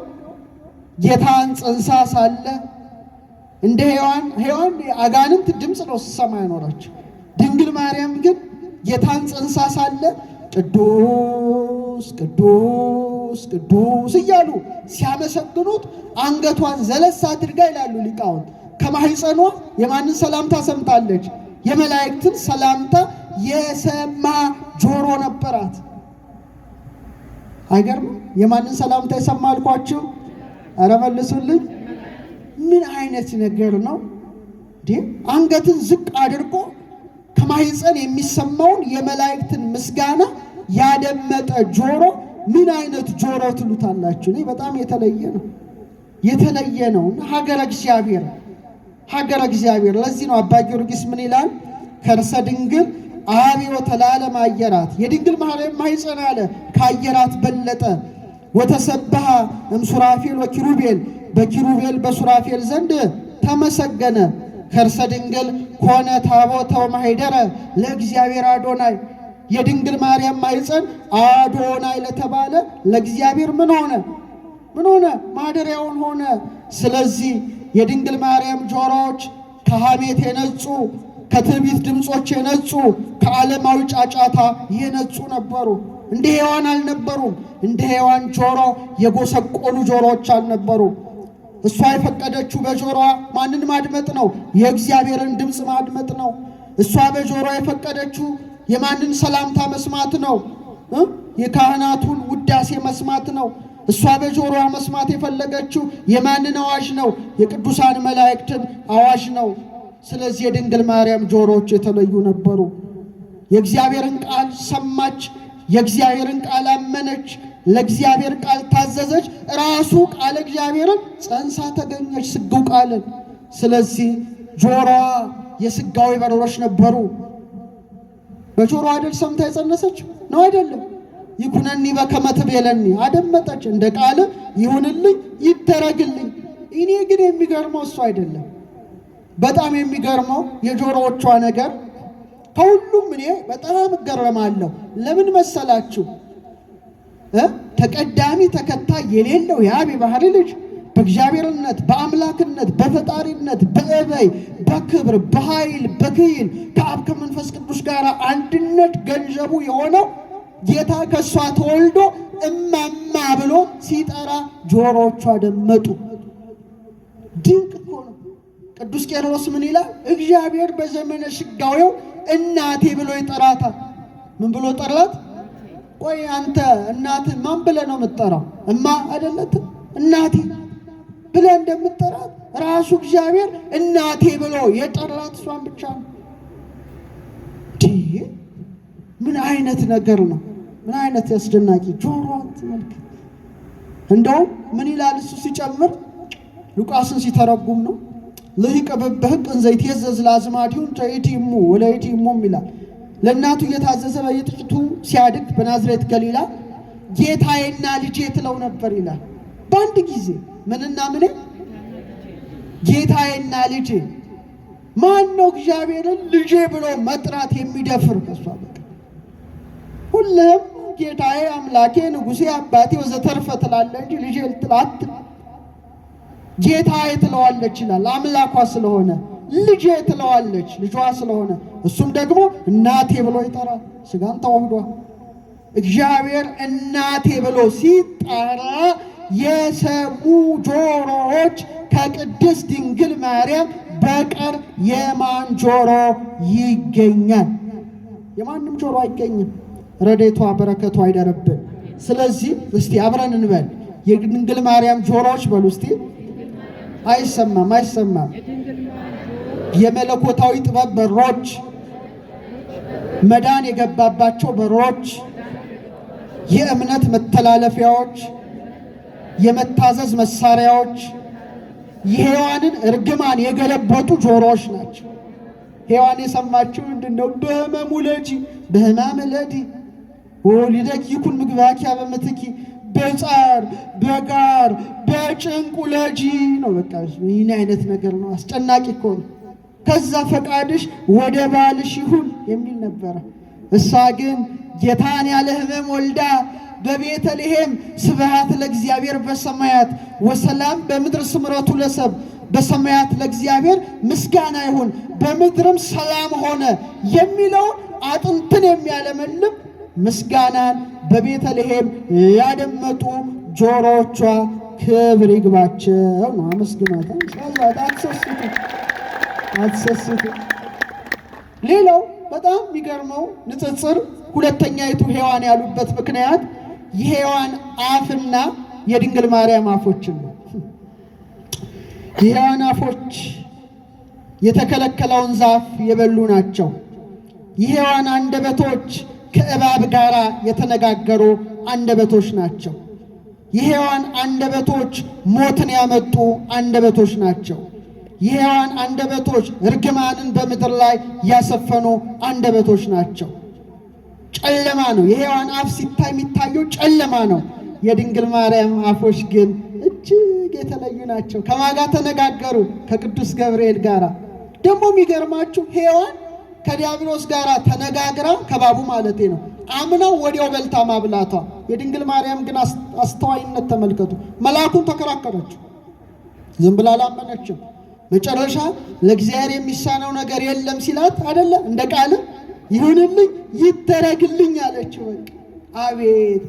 ጌታን ጽንሳ ሳለ እንደ ሔዋን አጋንንት ድምፅ ነው ሲሰማ ያኖራቸው። ድንግል ማርያም ግን ጌታን ጽንሳ ሳለ ቅዱስ ቅዱስ ቅዱስ እያሉ ሲያመሰግኑት አንገቷን ዘለስ አድርጋ ይላሉ ሊቃውንት ከማኅፀኗ የማንን ሰላምታ ሰምታለች? የመላእክትን ሰላምታ የሰማ ጆሮ ነበራት። አይገርም? የማንን ሰላምታ የሰማ አልኳችሁ? ኧረ መልሱልኝ! ምን አይነት ነገር ነው? አንገትን ዝቅ አድርጎ ከማህፀን የሚሰማውን የመላእክትን ምስጋና ያደመጠ ጆሮ ምን አይነት ጆሮ ትሉታላችሁ? በጣም የተለየ ነው። ሀገረ እግዚአብሔር ለዚህ ነው አባ ጊዮርጊስ ምን ይላል? ከርሰ ድንግል አብዮ ተላለም አየራት የድንግል ማህፀን አለ ከአየራት በለጠ ወተሰበሃ እምሱራፌል ወኪሩቤል በኪሩቤል በሱራፌል ዘንድ ተመሰገነ። ከርሰ ድንግል ኮነ ታቦተ ወማኅደረ ለእግዚአብሔር አዶናይ የድንግል ማርያም ማኅፀን አዶናይ ለተባለ ለእግዚአብሔር ምን ሆነ? ማደሪያውን ሆነ። ስለዚህ የድንግል ማርያም ጆሮዎች ከሐሜት የነጹ ከትዕቢት ድምጾች የነጹ ከዓለማዊ ጫጫታ የነጹ ነበሩ። እንደ ሔዋን አልነበሩም። እንደ ሔዋን ጆሮ የጎሰቆሉ ጆሮዎች አልነበሩም። እሷ የፈቀደችው በጆሮዋ ማንን ማድመጥ ነው? የእግዚአብሔርን ድምፅ ማድመጥ ነው። እሷ በጆሮ የፈቀደችው የማንን ሰላምታ መስማት ነው? የካህናቱን ውዳሴ መስማት ነው። እሷ በጆሮዋ መስማት የፈለገችው የማንን አዋጅ ነው? የቅዱሳን መላእክትን አዋጅ ነው። ስለዚህ የድንግል ማርያም ጆሮዎች የተለዩ ነበሩ። የእግዚአብሔርን ቃል ሰማች፣ የእግዚአብሔርን ቃል አመነች፣ ለእግዚአብሔር ቃል ታዘዘች። ራሱ ቃል እግዚአብሔርን ጸንሳ ተገኘች፣ ስጋው ቃልን። ስለዚህ ጆሮዋ የስጋዊ በሮች ነበሩ። በጆሮ አይደል ሰምታ የጸነሰች ነው አይደለም? ይኩነኒ በከመ ትቤለኒ አደመጠች፣ እንደ ቃል ይሁንልኝ ይደረግልኝ። እኔ ግን የሚገርመው እሱ አይደለም። በጣም የሚገርመው የጆሮዎቿ ነገር ከሁሉም እኔ በጣም እገረማለሁ። ለምን መሰላችሁ? ተቀዳሚ ተከታይ የሌለው የአብ የባሕርይ ልጅ በእግዚአብሔርነት በአምላክነት በፈጣሪነት በእበይ በክብር በኃይል በክይል ከአብ ከመንፈስ ቅዱስ ጋር አንድነት ገንዘቡ የሆነው ጌታ ከእሷ ተወልዶ እማማ ብሎ ሲጠራ ጆሮቿ ደመጡ። ድንቅ እኮ ነው። ቅዱስ ቄርሎስ ምን ይላል? እግዚአብሔር በዘመነ ሥጋዌው እናቴ ብሎ ይጠራታል። ምን ብሎ ጠራት? ቆይ አንተ እናትህ ማን ብለህ ነው የምትጠራው? እማ አይደለትም? እናቴ ብለህ እንደምትጠራት ራሱ እግዚአብሔር እናቴ ብሎ የጠራት እሷን ብቻ ነው። ምን አይነት ነገር ነው? ምን አይነት ያስደናቂ ጆሮዋን ተመልከት። እንደውም ምን ይላል እሱ ሲጨምር ሉቃስን ሲተረጉም ነው ለይቀ በበህቅ እንዘይትየዘዝ ለአዝማዲሁ ተይቲሙ ወለይቲሙ ይላል። ለእናቱ እየታዘዘ በየጥቂቱ ሲያድግ በናዝሬት ገሊላ ጌታዬና ልጄ ትለው ነበር ይላል። በአንድ ጊዜ ምንና ምን? ጌታዬና ልጄ። ማን ነው እግዚአብሔርን ልጄ ብሎ መጥራት የሚደፍር? ከሷ በቃ ሁሉም ጌታዬ፣ አምላኬ፣ ንጉሴ፣ አባቴ ወዘተርፈ ትላለህ እንጂ ልጄ ልትላት ጌታዬ ትለዋለች ይላል። አምላኳ ስለሆነ ልጄ ትለዋለች፣ ልጇ ስለሆነ። እሱም ደግሞ እናቴ ብሎ ይጠራል። ስጋን ተዋህዷል። እግዚአብሔር እናቴ ብሎ ሲጠራ የሰሙ ጆሮዎች ከቅድስት ድንግል ማርያም በቀር የማን ጆሮ ይገኛል? የማንም ጆሮ አይገኝም። ረድኤቷ በረከቷ አይደረብን። ስለዚህ እስቲ አብረን እንበል የድንግል ማርያም ጆሮዎች በሉ እስቲ። አይሰማም። የመለኮታዊ ጥበብ በሮች፣ መዳን የገባባቸው በሮች፣ የእምነት መተላለፊያዎች፣ የመታዘዝ መሳሪያዎች፣ የሔዋንን እርግማን የገለበጡ ጆሮዎች ናቸው። ሔዋን የሰማችው ምንድነው? በሕመሙ ለጂ በሕማም ለዲ ወሊደኪ ይኩን ምግባኪ በምትኪ በጻር በጋር በጭንቁ ለጂ ነው። በቃ ይህን አይነት ነገር ነው። አስጨናቂ እኮ ነው። ከዛ ፈቃድሽ ወደ ባልሽ ይሁን የሚል ነበረ። እሷ ግን ጌታን ያለ ሕመም ወልዳ በቤተልሔም ስብሐት ለእግዚአብሔር በሰማያት ወሰላም በምድር ስምረቱ ለሰብ በሰማያት ለእግዚአብሔር ምስጋና ይሁን በምድርም ሰላም ሆነ የሚለውን አጥንትን የሚያለመልም ምስጋናን በቤተልሔም ያደመጡ ጆሮቿ ክብር ይግባቸው ነው። አመስግናታ አትሰስቱ። ሌላው በጣም የሚገርመው ንጽጽር ሁለተኛይቱ ሔዋን ያሉበት ምክንያት የሔዋን አፍና የድንግል ማርያም አፎችን ነው። የሔዋን አፎች የተከለከለውን ዛፍ የበሉ ናቸው። የሔዋን አንደበቶች ከእባብ ጋር የተነጋገሩ አንደበቶች ናቸው። የሔዋን አንደበቶች ሞትን ያመጡ አንደበቶች ናቸው። የሔዋን አንደበቶች እርግማንን በምድር ላይ ያሰፈኑ አንደበቶች ናቸው። ጨለማ ነው። የሔዋን አፍ ሲታይ የሚታየው ጨለማ ነው። የድንግል ማርያም አፎች ግን እጅግ የተለዩ ናቸው። ከማን ጋር ተነጋገሩ? ከቅዱስ ገብርኤል ጋር። ደግሞ የሚገርማችሁ ሔዋን ከዲያብሎስ ጋር ተነጋግራ ከባቡ ማለቴ ነው አምናው ወዲያው በልታ ማብላቷ። የድንግል ማርያም ግን አስተዋይነት ተመልከቱ። መልአኩን ተከራከረችው፣ ዝም ብላ አላመነችም። መጨረሻ ለእግዚአብሔር የሚሳነው ነገር የለም ሲላት አይደለ እንደ ቃል ይሁንልኝ ይደረግልኝ አለችው። በቃ አቤት!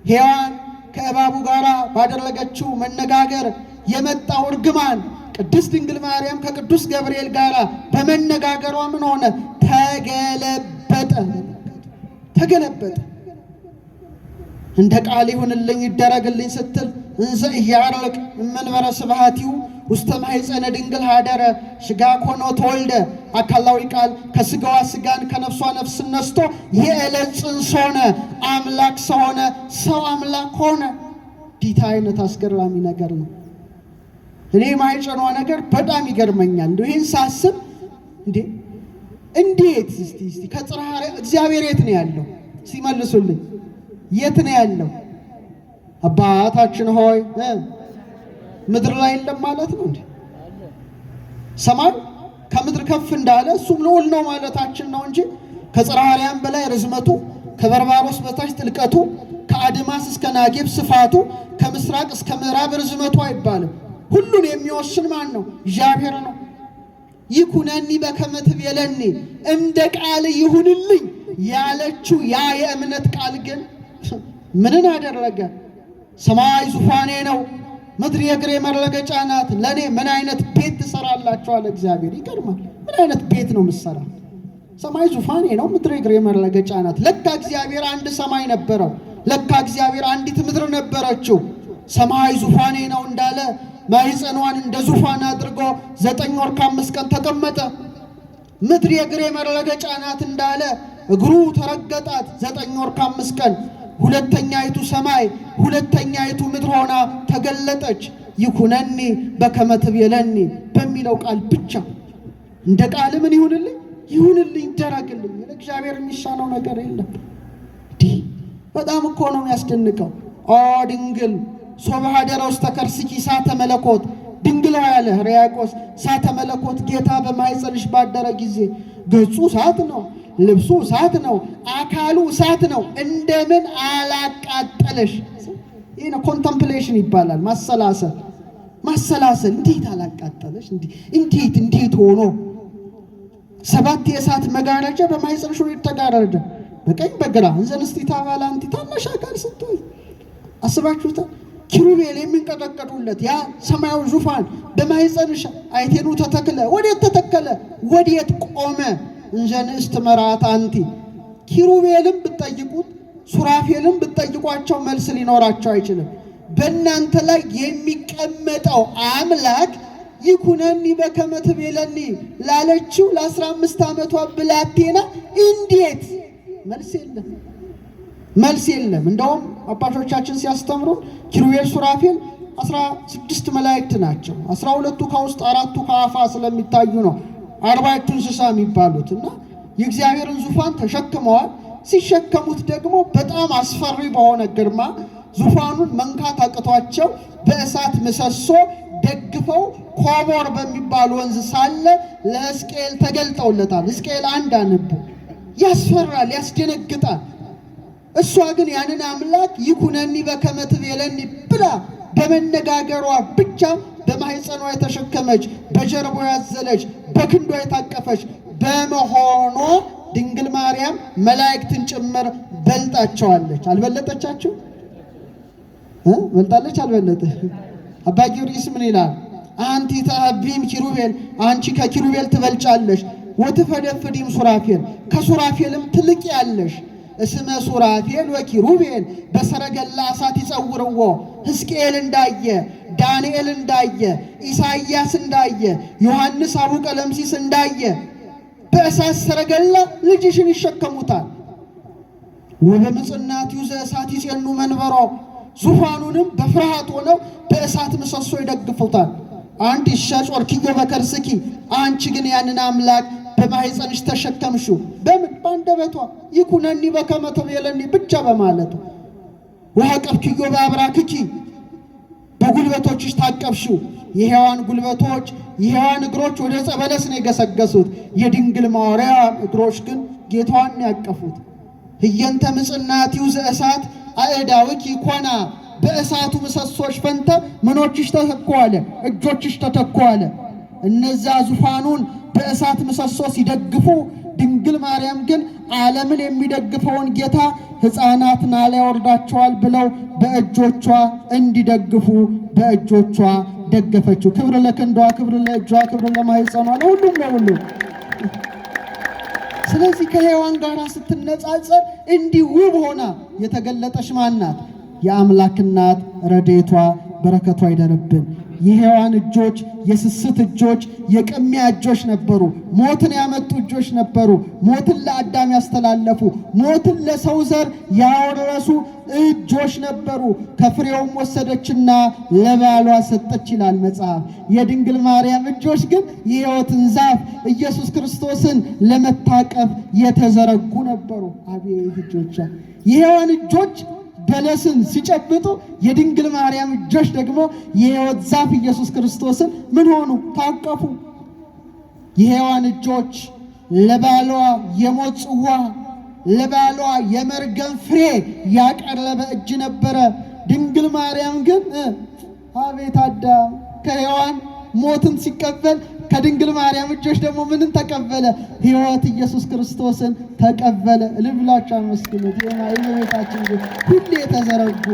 ሔዋን ከእባቡ ጋር ባደረገችው መነጋገር የመጣው እርግማን ቅድስት ድንግል ማርያም ከቅዱስ ገብርኤል ጋር በመነጋገሯ ምን ሆነ? ተገለበጠ። ተገለበጠ። እንደ ቃል ይሁንልኝ ይደረግልኝ ስትል እንዘ ኢያርቅ እመንበረ ስብሐቲሁ ውስተ ማኅፀነ ድንግል ሀደረ ሥጋ ኮኖ ተወልደ። አካላዊ ቃል ከሥጋዋ ሥጋን ከነፍሷ ነፍስን ነስቶ የዕለት ጽንስ ሆነ፣ አምላክ ሰው ሆነ፣ ሰው አምላክ ሆነ። ዲታ አይነት አስገራሚ ነገር ነው። እኔ ማኅፀኗ ነገር በጣም ይገርመኛል። እንደው ይህን ሳስብ እንዴት እስቲ ከጽርሐ እግዚአብሔር የት ነው ያለው? ሲመልሱልኝ የት ነው ያለው? አባታችን ሆይ ምድር ላይ የለም ማለት ነው እንዴ? ሰማይ ከምድር ከፍ እንዳለ እሱም ልዑል ነው ማለታችን ነው እንጂ ከጽርሐ አርያም በላይ ርዝመቱ፣ ከበርባሮስ በታች ጥልቀቱ፣ ከአድማስ እስከ ናጌብ ስፋቱ፣ ከምስራቅ እስከ ምዕራብ ርዝመቱ አይባልም። ሁሉን የሚወስን ማን ነው? እግዚአብሔር ነው። ይኩነኒ በከመ ትቤለኒ እንደ ቃል ይሁንልኝ ያለችው ያ የእምነት ቃል ግን ምንን አደረገ? ሰማይ ዙፋኔ ነው፣ ምድር የእግሬ መረገጫ ናት። ለእኔ ምን አይነት ቤት ትሰራላችሁ አለ እግዚአብሔር። ይገርማል። ምን አይነት ቤት ነው የምትሰራ? ሰማይ ዙፋኔ ነው፣ ምድር የእግሬ መረገጫ ናት። ለካ እግዚአብሔር አንድ ሰማይ ነበረው። ለካ እግዚአብሔር አንዲት ምድር ነበረችው። ሰማይ ዙፋኔ ነው እንዳለ ማኅፀኗን እንደ ዙፋን አድርጎ 9 ወር ከ5 ቀን ተቀመጠ። ምድር የእግሬ መረገጫ ናት እንዳለ እግሩ ተረገጣት 9 ወር ከ5 ቀን። ሁለተኛይቱ ሰማይ ሁለተኛይቱ ምድር ሆና ተገለጠች። ይኩነኒ በከመ ትቤለኒ በሚለው ቃል ብቻ እንደ ቃል ምን ይሁንልኝ? ይሁንልኝ፣ ይደረግልኝ። ለእግዚአብሔር የሚሳነው ነገር የለም። በጣም እኮ ነው የሚያስደንቀው። ኦ ድንግል ሶበ ኀደረ ውስተ ከርሥኪ እሳተ መለኮት፣ ድንግል ያለ ሕርያቆስ እሳተ መለኮት ጌታ በማኅፀንሽ ባደረ ጊዜ ገጹ እሳት ነው፣ ልብሱ እሳት ነው፣ አካሉ እሳት ነው። እንደምን አላቃጠለሽ? ይህ ነው ኮንተምፕሌሽን ይባላል። ማሰላሰል ማሰላሰል። እንዴት አላቃጠለሽ? እንዴት ሆኖ 7 የእሳት መጋረጃ በማኅፀንሽ ተጋረደ፣ በቀኝ በግራ እንዘንስቲታ ባላንቲ ታናሽ አካል ስትሆን አስባችሁታል? ኪሩቤል የሚንቀጠቀጡለት ያ ሰማያዊ ዙፋን በማኅፀንሽ አይቴኑ ተተክለ። ወዴት ተተከለ? ወዴት ቆመ? እንዘ ንእስት መርዓት አንቲ። ኪሩቤልም ብትጠይቁት ሱራፌልም ብትጠይቋቸው መልስ ሊኖራቸው አይችልም። በእናንተ ላይ የሚቀመጠው አምላክ ይኩነኒ በከመ ትቤለኒ ላለችው ለ15 ዓመቷ ብላቴና እንዴት መልስ የለም፣ መልስ የለም። እንደውም አባቶቻችን ሲያስተምሩ ኪሩቤል ሱራፌል 16 መላእክት ናቸው። 12ቱ ከውስጥ 4ቱ ከአፋ ስለሚታዩ ነው 40ቱ እንስሳ የሚባሉት እና የእግዚአብሔርን ዙፋን ተሸክመዋል። ሲሸከሙት ደግሞ በጣም አስፈሪ በሆነ ግርማ ዙፋኑን መንካት አቅቷቸው በእሳት ምሰሶ ደግፈው ኮቦር በሚባል ወንዝ ሳለ ለሕዝቅኤል ተገልጠውለታል። ሕዝቅኤል 1 አንቡ። ያስፈራል፣ ያስደነግጣል። እሷ ግን ያንን አምላክ ይኩነኒ በከመ ትቤለኒ ብላ በመነጋገሯ ብቻ በማኅፀኗ የተሸከመች፣ በጀርባ ያዘለች፣ በክንዷ የታቀፈች በመሆኗ ድንግል ማርያም መላእክትን ጭምር በልጣቸዋለች። አልበለጠቻቸው? በልጣለች? አልበለጠ? አባ ጊዮርጊስ ምን ይላል? አንቲ ተአቢም ኪሩቤል፣ አንቺ ከኪሩቤል ትበልጫለሽ። ወትፈደፍዲም ሱራፌል፣ ከሱራፌልም ትልቅ ያለሽ። እስመ ሱራፌል ወኪሩቤል በሰረገላ እሳት ይጸውርዎ። ሕዝቅኤል እንዳየ፣ ዳንኤል እንዳየ፣ ኢሳይያስ እንዳየ፣ ዮሐንስ አቡ ቀለምሲስ እንዳየ በእሳት ሰረገላ ልጅሽን ይሸከሙታል። ወበምጽናት ይዘ እሳት ይጼኑ መንበሮ ዙፋኑንም በፍርሃት ሆነው በእሳት ምሰሶ ይደግፉታል። አንቺ ሻጮርኪዮ በከርስኪ አንቺ ግን ያንን አምላክ በማኅፀንሽ ተሸከምሽው። በምን? በአንደበቷ ይኩነኒ በከመ ትቤለኒ ብቻ በማለቱ ወሐቀፍኪዮ በአብራክኪ በጉልበቶችሽ ታቀፍሽው። የሔዋን ጉልበቶች የሔዋን እግሮች ወደ ዕፀ በለስ ነው የገሰገሱት። የድንግል ማርያም እግሮች ግን ጌታዋን ያቀፉት። ህየንተ ምጽናቲው ዘእሳት አእዳውኪ ኮና በእሳቱ ምሰሶች ፈንታ ምኖችሽ ተተኩ አለ፣ እጆችሽ ተተኩ አለ። እነዛ ዙፋኑን በእሳት ምሰሶ ሲደግፉ፣ ድንግል ማርያም ግን ዓለምን የሚደግፈውን ጌታ ሕፃናት ናላ ያወርዳቸዋል ብለው በእጆቿ እንዲደግፉ በእጆቿ ደገፈችው። ክብር ለክንዷ፣ ክብር ለእጇ፣ ክብር ለማኅፀኗ፣ ለሁሉም ለሁሉ። ስለዚህ ከሔዋን ጋር ስትነጻጸር እንዲህ ውብ ሆና የተገለጠች ማናት? የአምላክ እናት ረድኤቷ በረከቷ ይደርብን። የሔዋን እጆች የስስት እጆች፣ የቅሚያ እጆች ነበሩ። ሞትን ያመጡ እጆች ነበሩ። ሞትን ለአዳም ያስተላለፉ፣ ሞትን ለሰው ዘር ያወረሱ እጆች ነበሩ። ከፍሬውም ወሰደችና ለባሏ ሰጠች ይላል መጽሐፍ። የድንግል ማርያም እጆች ግን የሕይወትን ዛፍ ኢየሱስ ክርስቶስን ለመታቀፍ የተዘረጉ ነበሩ። አቤት እጆቿ! የሔዋን እጆች በለስን ሲጨብጡ፣ የድንግል ማርያም እጆች ደግሞ የሕይወት ዛፍ ኢየሱስ ክርስቶስን ምን ሆኑ? ታቀፉ። የሔዋን እጆች ለባሏ የሞት ጽዋ፣ ለባሏ የመርገም ፍሬ ያቀረበ እጅ ነበረ። ድንግል ማርያም ግን አቤት አዳም ከሔዋን ሞትን ሲቀበል ከድንግል ማርያም እጆች ደግሞ ምንን ተቀበለ? ሕይወት ኢየሱስ ክርስቶስን ተቀበለ። ልብላችሁ አመስግኑት። የእመቤታችን እጆች ሁሌ የተዘረጉ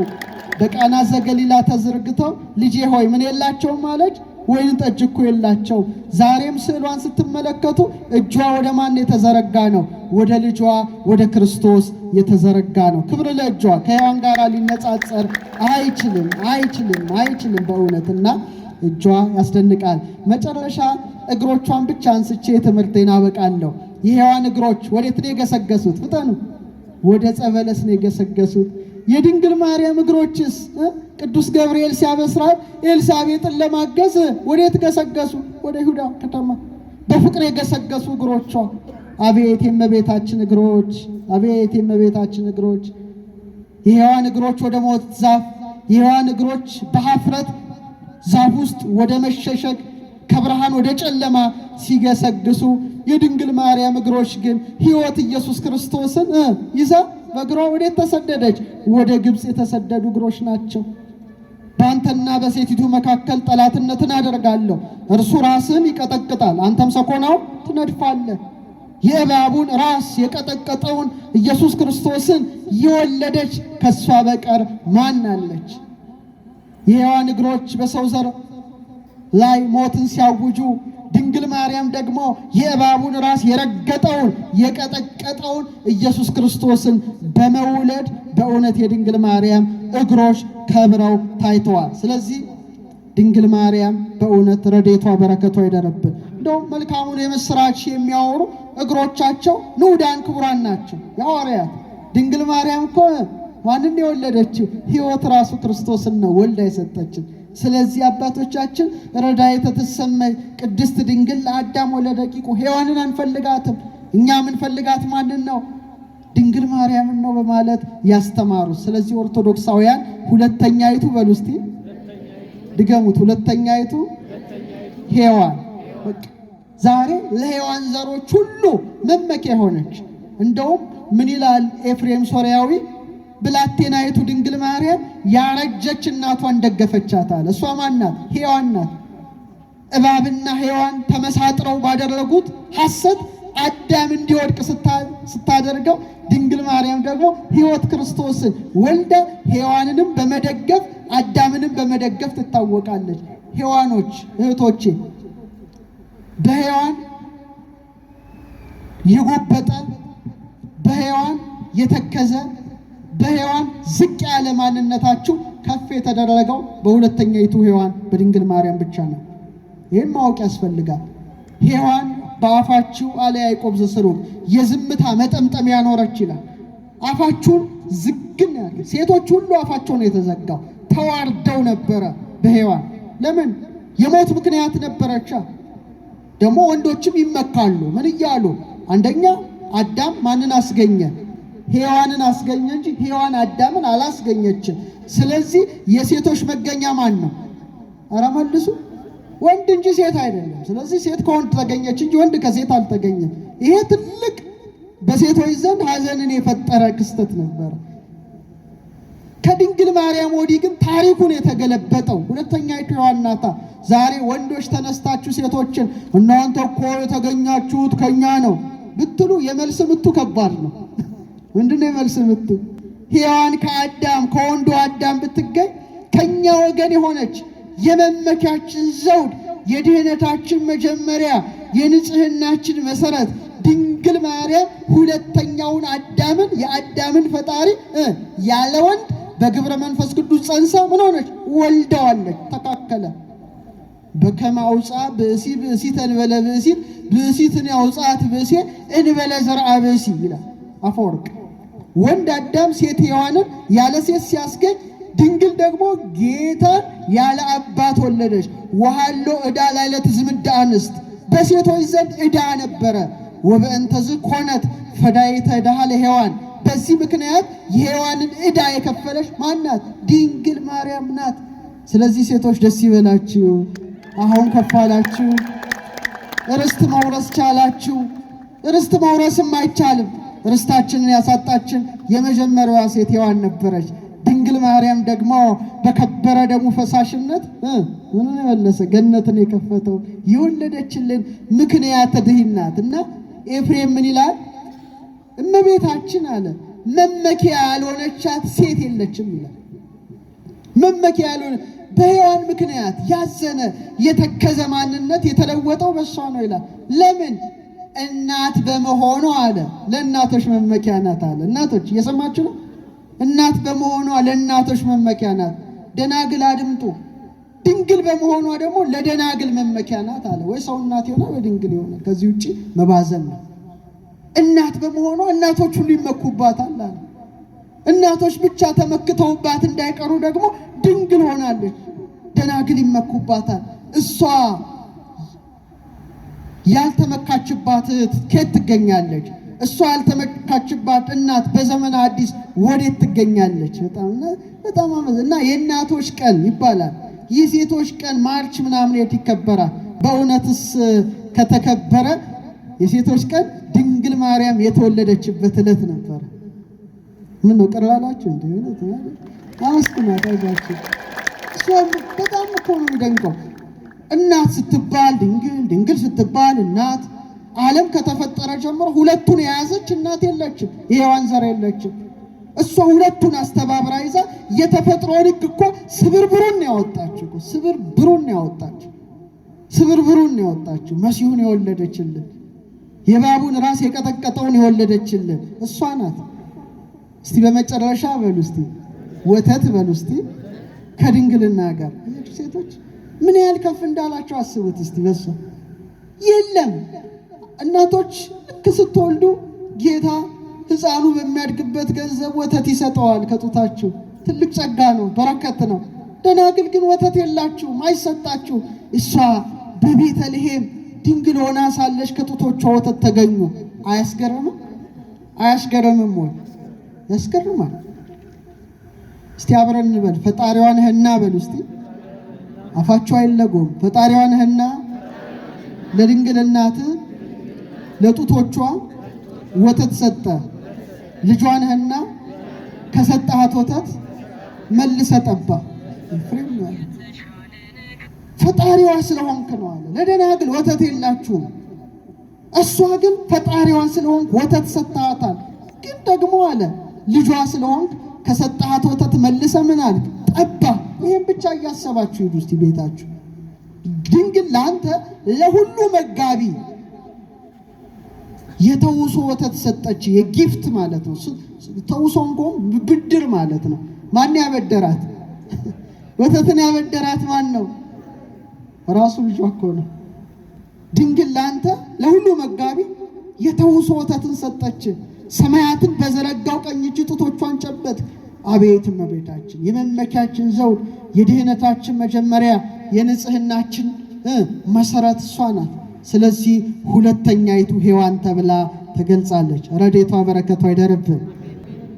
በቃና ዘገሊላ ተዘርግተው ልጄ ሆይ ምን የላቸውም አለች? ወይን ጠጅ እኮ የላቸው። ዛሬም ስዕሏን ስትመለከቱ እጇ ወደ ማን የተዘረጋ ነው? ወደ ልጇ ወደ ክርስቶስ የተዘረጋ ነው። ክብር ለእጇ። ከሔዋን ጋር ሊነጻጸር አይችልም፣ አይችልም፣ አይችልም በእውነትና እጇ ያስደንቃል። መጨረሻ እግሮቿን ብቻ አንስቼ ትምህርቴን አበቃለሁ። የሔዋን እግሮች ወዴት ነው የገሰገሱት? ፍጠኑ። ወደ ዕፀ በለስ ነው የገሰገሱት። የድንግል ማርያም እግሮችስ ቅዱስ ገብርኤል ሲያበስራት ኤልሳቤጥን ለማገዝ ወዴት ገሰገሱ? ወደ ይሁዳ ከተማ በፍቅር የገሰገሱ እግሮቿ። አቤት የእመቤታችን እግሮች! አቤት የእመቤታችን እግሮች! የሔዋን እግሮች ወደ ሞት ዛፍ፣ የሔዋን እግሮች በኀፍረት ዛፍ ውስጥ ወደ መሸሸግ ከብርሃን ወደ ጨለማ ሲገሰግሱ፣ የድንግል ማርያም እግሮች ግን ሕይወት ኢየሱስ ክርስቶስን ይዛ በእግሯ ወዴት ተሰደደች? ወደ ግብፅ የተሰደዱ እግሮች ናቸው። በአንተና በሴቲቱ መካከል ጠላትነትን አደርጋለሁ፣ እርሱ ራስን ይቀጠቅጣል፣ አንተም ሰኮናው ትነድፋለህ። የእባቡን ራስ የቀጠቀጠውን ኢየሱስ ክርስቶስን የወለደች ከሷ በቀር ማን አለች? የሔዋን እግሮች በሰው ዘር ላይ ሞትን ሲያውጁ፣ ድንግል ማርያም ደግሞ የእባቡን ራስ የረገጠውን የቀጠቀጠውን ኢየሱስ ክርስቶስን በመውለድ በእውነት የድንግል ማርያም እግሮች ከብረው ታይተዋል። ስለዚህ ድንግል ማርያም በእውነት ረድኤቷ በረከቷ ይደረብን። እንደውም መልካሙን የምስራች የሚያወሩ እግሮቻቸው ንዑዳን ክቡራን ናቸው የሐዋርያት። ድንግል ማርያም እኮ ማንን የወለደችው? ሕይወት ራሱ ክርስቶስን ነው ወልዳ የሰጠችን። ስለዚህ አባቶቻችን ረዳኤተ ትሰመይ ቅድስት ድንግል ለአዳም ወለደቂቁ፣ ሔዋንን አንፈልጋትም፣ እኛ ምንፈልጋት ማንን ነው? ድንግል ማርያምን ነው በማለት ያስተማሩ። ስለዚህ ኦርቶዶክሳውያን ሁለተኛይቱ በሉ እስቲ ድገሙት፣ ሁለተኛይቱ ሔዋን ዛሬ ለሔዋን ዘሮች ሁሉ መመኪያ ሆነች። እንደውም ምን ይላል ኤፍሬም ሶርያዊ? ብላቴናይቱ ድንግል ማርያም ያረጀች እናቷን ደገፈቻት አለ። እሷ ማናት? ሔዋን ናት። እባብና ሔዋን ተመሳጥረው ባደረጉት ሐሰት አዳም እንዲወድቅ ስታደርገው፣ ድንግል ማርያም ደግሞ ሕይወት ክርስቶስን ወልዳ ሔዋንንም በመደገፍ አዳምንም በመደገፍ ትታወቃለች። ሔዋኖች እህቶቼ፣ በሔዋን የጎበጠ በሔዋን የተከዘ በሔዋን ዝቅ ያለ ማንነታችሁ ከፍ የተደረገው በሁለተኛይቱ ሔዋን በድንግል ማርያም ብቻ ነው። ይህን ማወቅ ያስፈልጋል። ሔዋን በአፋችሁ አለ ያዕቆብ ዘሥሩግ የዝምታ መጠምጠሚያ ኖረች ይላል። አፋችሁን ዝግን ያለ ሴቶች ሁሉ አፋቸውን የተዘጋው ተዋርደው ነበረ በሔዋን። ለምን? የሞት ምክንያት ነበረቻ። ደግሞ ወንዶችም ይመካሉ። ምን እያሉ? አንደኛ አዳም ማንን አስገኘ? ሔዋንን አስገኘ እንጂ ሔዋን አዳምን አላስገኘችም። ስለዚህ የሴቶች መገኛ ማን ነው? ኧረ መልሱ። ወንድ እንጂ ሴት አይደለም። ስለዚህ ሴት ከወንድ ተገኘች እንጂ ወንድ ከሴት አልተገኘም። ይሄ ትልቅ በሴቶች ዘንድ ሐዘንን የፈጠረ ክስተት ነበር። ከድንግል ማርያም ወዲህ ግን ታሪኩን የተገለበጠው ሁለተኛይቱ ሔዋን ናታ። ዛሬ ወንዶች ተነስታችሁ ሴቶችን እናንተ እኮ የተገኛችሁት ከኛ ነው ብትሉ የመልስ ምቱ ከባድ ነው። ምንድነው የመልስ ምቱ? ሔዋን ከአዳም ከወንዱ አዳም ብትገኝ ከኛ ወገን የሆነች የመመኪያችን ዘውድ የድህነታችን መጀመሪያ የንጽህናችን መሰረት ድንግል ማርያም ሁለተኛውን አዳምን የአዳምን ፈጣሪ ያለ ወንድ በግብረ መንፈስ ቅዱስ ጸንሳ ምን ሆነች? ወልደዋለች። ተካከለ በከመ አውፃ ብእሲ ብእሲተ እንበለ ብእሲት ብእሲትን ያውፃት ብእሴ እንበለ ዘርአ ብእሲ ይላል አፈወርቅ። ወንድ አዳም ሴት ሔዋንን ያለ ሴት ሲያስገኝ ድንግል ደግሞ ጌታን ያለ አባት ወለደች። ወሃሎ ዕዳ ላዕለ ትዝምድ አንስት በሴቶች ዘንድ ዕዳ ነበረ። ወበእንተዝ ኮነት ፈዳይተ ዕዳ ለሔዋን በዚህ ምክንያት የሔዋንን ዕዳ የከፈለች ማናት? ድንግል ማርያም ናት። ስለዚህ ሴቶች ደስ ይበላችሁ፣ አሁን ከፍ አላችሁ፣ ርስት መውረስ ቻላችሁ። ርስት መውረስም አይቻልም። ርስታችንን ያሳጣችን የመጀመሪያዋ ሴት ሔዋን ነበረች። ድንግል ማርያም ደግሞ በከበረ ደሙ ፈሳሽነት ምን መለሰ? ገነትን የከፈተው የወለደችልን ምክንያተ ድኅነት እና ኤፍሬም ምን ይላል? እመቤታችን አለ መመኪያ ያልሆነቻት ሴት የለችም ይላል። መመኪያ ያልሆነ በሔዋን ምክንያት ያዘነ የተከዘ ማንነት የተለወጠው በሷ ነው ይላል። ለምን? እናት በመሆኗ አለ። ለእናቶች መመኪያ ናት አለ። እናቶች እየሰማችሁ ነው? እናት በመሆኗ ለእናቶች መመኪያ ናት። ደናግል አድምጡ። ድንግል በመሆኗ ደግሞ ለደናግል መመኪያ ናት አለ። ወይ ሰው እናት ይሆናል ወይ ድንግል ይሆናል። ከዚህ ውጪ መባዘን ነው። እናት በመሆኗ እናቶች ሁሉ ይመኩባታል አለ። እናቶች ብቻ ተመክተውባት እንዳይቀሩ ደግሞ ድንግል ሆናለች። ደናግል ይመኩባታል። እሷ ያልተመካችባት ከየት ትገኛለች? እሷ ያልተመካችባት እናት በዘመነ አዲስ ወዴት ትገኛለች? በጣም እና የእናቶች ቀን ይባላል። የሴቶች ቀን ማርች ምናምን የት ይከበራል? በእውነትስ ከተከበረ የሴቶች ቀን ድንግል ማርያም የተወለደችበት ዕለት ነበር። ምን ነው ቀርላላችሁ እንዴ? አመስግናት፣ አይዟችሁ። እሷም በጣም እኮ ነው የሚደንቀው። እናት ስትባል ድንግል፣ ድንግል ስትባል እናት። ዓለም ከተፈጠረ ጀምሮ ሁለቱን የያዘች እናት የለችም። የሔዋን ዘር የለችም። እሷ ሁለቱን አስተባብራ ይዛ የተፈጥሮ ሕግ እኮ ስብርብሩን ያወጣችው ስብርብሩን ያወጣችው መሲሁን የወለደችልን የእባቡን ራስ የቀጠቀጠውን የወለደችልን እሷ ናት። እስቲ በመጨረሻ በሉ እስቲ ወተት በሉ እስቲ ከድንግልና ጋር ሴቶች ምን ያህል ከፍ እንዳላቸው አስቡት እስቲ። በሷ የለም እናቶች ልክ ስትወልዱ ጌታ ሕፃኑ በሚያድግበት ገንዘብ ወተት ይሰጠዋል ከጡታችሁ። ትልቅ ጸጋ ነው፣ በረከት ነው። ደናግል ግን ወተት የላችሁም፣ አይሰጣችሁ። እሷ በቤተልሔም ድንግል ሆና ሳለች ከጡቶቿ ወተት ተገኙ። አያስገርምም? አያስገርምም ወይ? ያስገርማል። እስቲ አብረን እንበል ፈጣሪዋ ነህና በሉ እስቲ። አፋችሁ አይለጎም። ፈጣሪዋ ነህና ለድንግል እናት ለጡቶቿ ወተት ሰጠ። ልጇ ነህና ከሰጠሃት ወተት መልሰ ጠባ። ፈጣሪዋ ስለሆንክ ነው አለ። ለደናግል ወተት የላችሁም፣ እሷ ግን ፈጣሪዋ ስለሆንክ ወተት ሰጥሃታል። ግን ደግሞ አለ ልጇ ስለሆንክ ከሰጠሃት ወተት መልሰ ምን አልክ? ጠባ። ይህም ብቻ እያሰባችሁ ሂዱ እስቲ ቤታችሁ። ድንግል ለአንተ ለሁሉ መጋቢ የተውሶ ወተት ሰጠች። የጊፍት ማለት ነው። ተውሶ እንኳን ብድር ማለት ነው። ማን ያበደራት? ወተትን ያበደራት ማን ነው? ራሱ ልጇ እኮ ነው። ድንግል ለአንተ ለሁሉ መጋቢ የተውሶ ወተትን ሰጠች። ሰማያትን በዘረጋው ቀኝ እጅ ጡቶቿን ጨበት። አቤት እመቤታችን የመመኪያችን ዘውድ፣ የድህነታችን መጀመሪያ፣ የንጽህናችን መሰረት እሷ ናት። ስለዚህ ሁለተኛይቱ ሔዋን ተብላ ተገልጻለች። ረድኤቷ በረከቷ ይደርብን።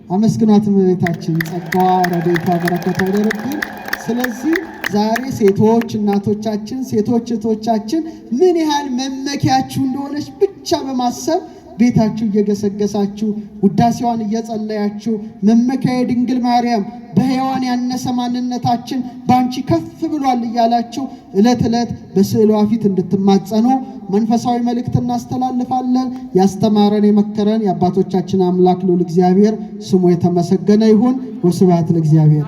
አመስግኗት እመቤታችን። ጸጋዋ ረድኤቷ በረከቷ ይደርብን። ስለዚህ ዛሬ ሴቶች እናቶቻችን፣ ሴቶች እህቶቻችን ምን ያህል መመኪያችሁ እንደሆነች ብቻ በማሰብ ቤታችሁ እየገሰገሳችሁ ውዳሴዋን እየጸለያችሁ መመኪያዬ ድንግል ማርያም በሔዋን ያነሰ ማንነታችን ባንቺ ከፍ ብሏል እያላችሁ ዕለት ዕለት በስዕሏ ፊት እንድትማጸኑ መንፈሳዊ መልእክት እናስተላልፋለን። ያስተማረን የመከረን የአባቶቻችን አምላክ ልዑል እግዚአብሔር ስሙ የተመሰገነ ይሁን። ወስብሐት ለእግዚአብሔር።